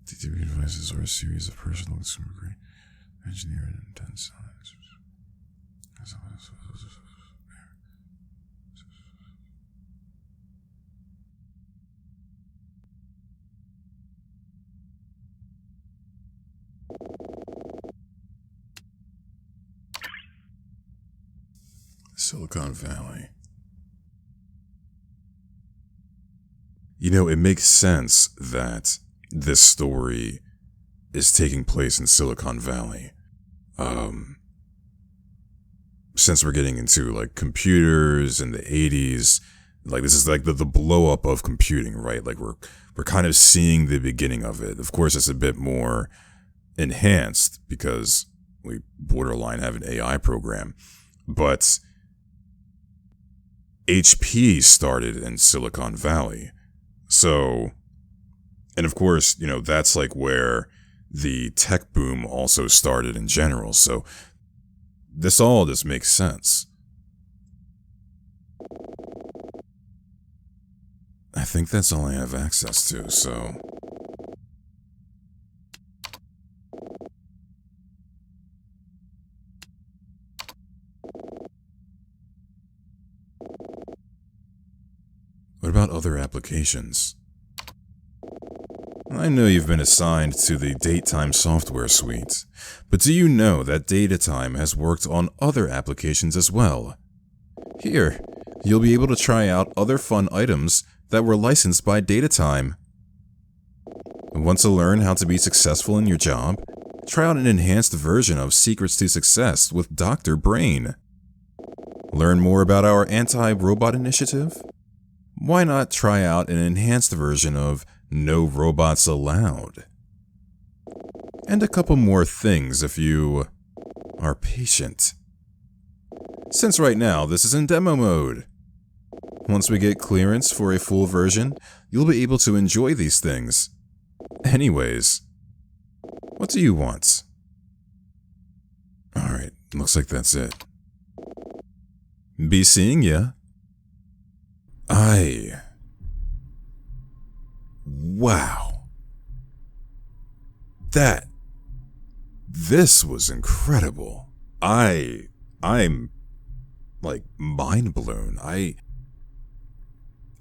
DTV devices are a series of personal consumer grade engineering and intense science. Silicon Valley. You know, it makes sense that this story is taking place in Silicon Valley. Since we're getting into like computers in the 80s, like this is like the blow up of computing, right? Like we're kind of seeing the beginning of it. Of course, it's a bit more enhanced because we borderline have an AI program, but HP started in Silicon Valley. So, and of course, you know, that's like where the tech boom also started in general. So this all just makes sense. I think that's all I have access to, so... What about other applications? I know you've been assigned to the DateTime software suite, but do you know that DataTime has worked on other applications as well? Here, you'll be able to try out other fun items that were licensed by DataTime. Want to learn how to be successful in your job? Try out an enhanced version of Secrets to Success with Dr. Brain. Learn more about our anti-robot initiative? Why not try out an enhanced version of No Robots Allowed? And a couple more things if you are patient. Since right now this is in demo mode. Once we get clearance for a full version, you'll be able to enjoy these things. Anyways, what do you want? Alright, looks like that's it. Be seeing ya. Wow. This was incredible. I'm like mind blown. I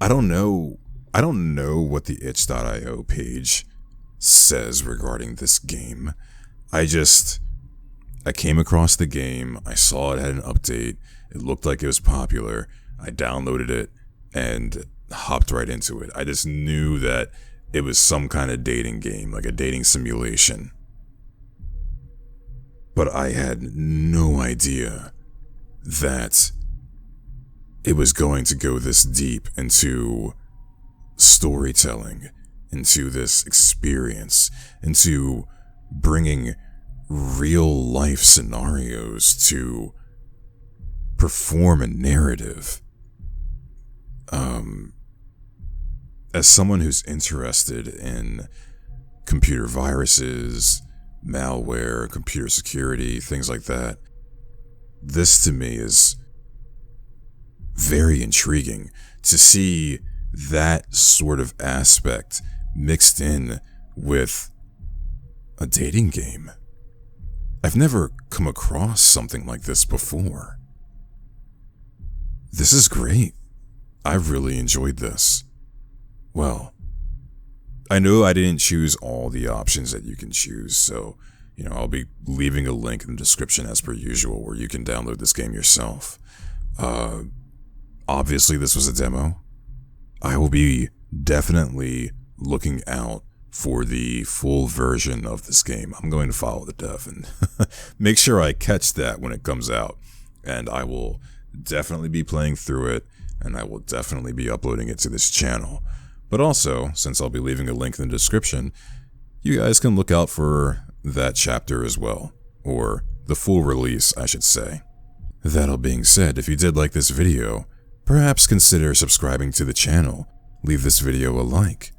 don't know what the itch.io page says regarding this game. I came across the game, I saw it had an update, it looked like it was popular, I downloaded it, and hopped right into it. I just knew that it was some kind of dating game, like a dating simulation. But I had no idea that it was going to go this deep into storytelling, into this experience, into bringing real life scenarios to perform a narrative. As someone who's interested in computer viruses, malware, computer security, things like that, this to me is very intriguing to see that sort of aspect mixed in with a dating game. I've never come across something like this before. This is great. I really enjoyed this. Well, I know I didn't choose all the options that you can choose, so, you know, I'll be leaving a link in the description as per usual where you can download this game yourself. Obviously this was a demo. I will be definitely looking out for the full version of this game. I'm going to follow the dev and make sure I catch that when it comes out. And I will definitely be playing through it, and I will definitely be uploading it to this channel. But also, since I'll be leaving a link in the description, you guys can look out for that chapter as well. Or The full release, I should say. That all being said, if you did like this video, perhaps consider subscribing to the channel, leave this video a like,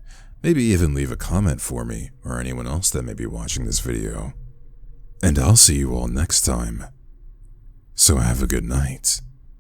maybe even leave a comment for me or anyone else that may be watching this video. And I'll see you all next time. So have a good night.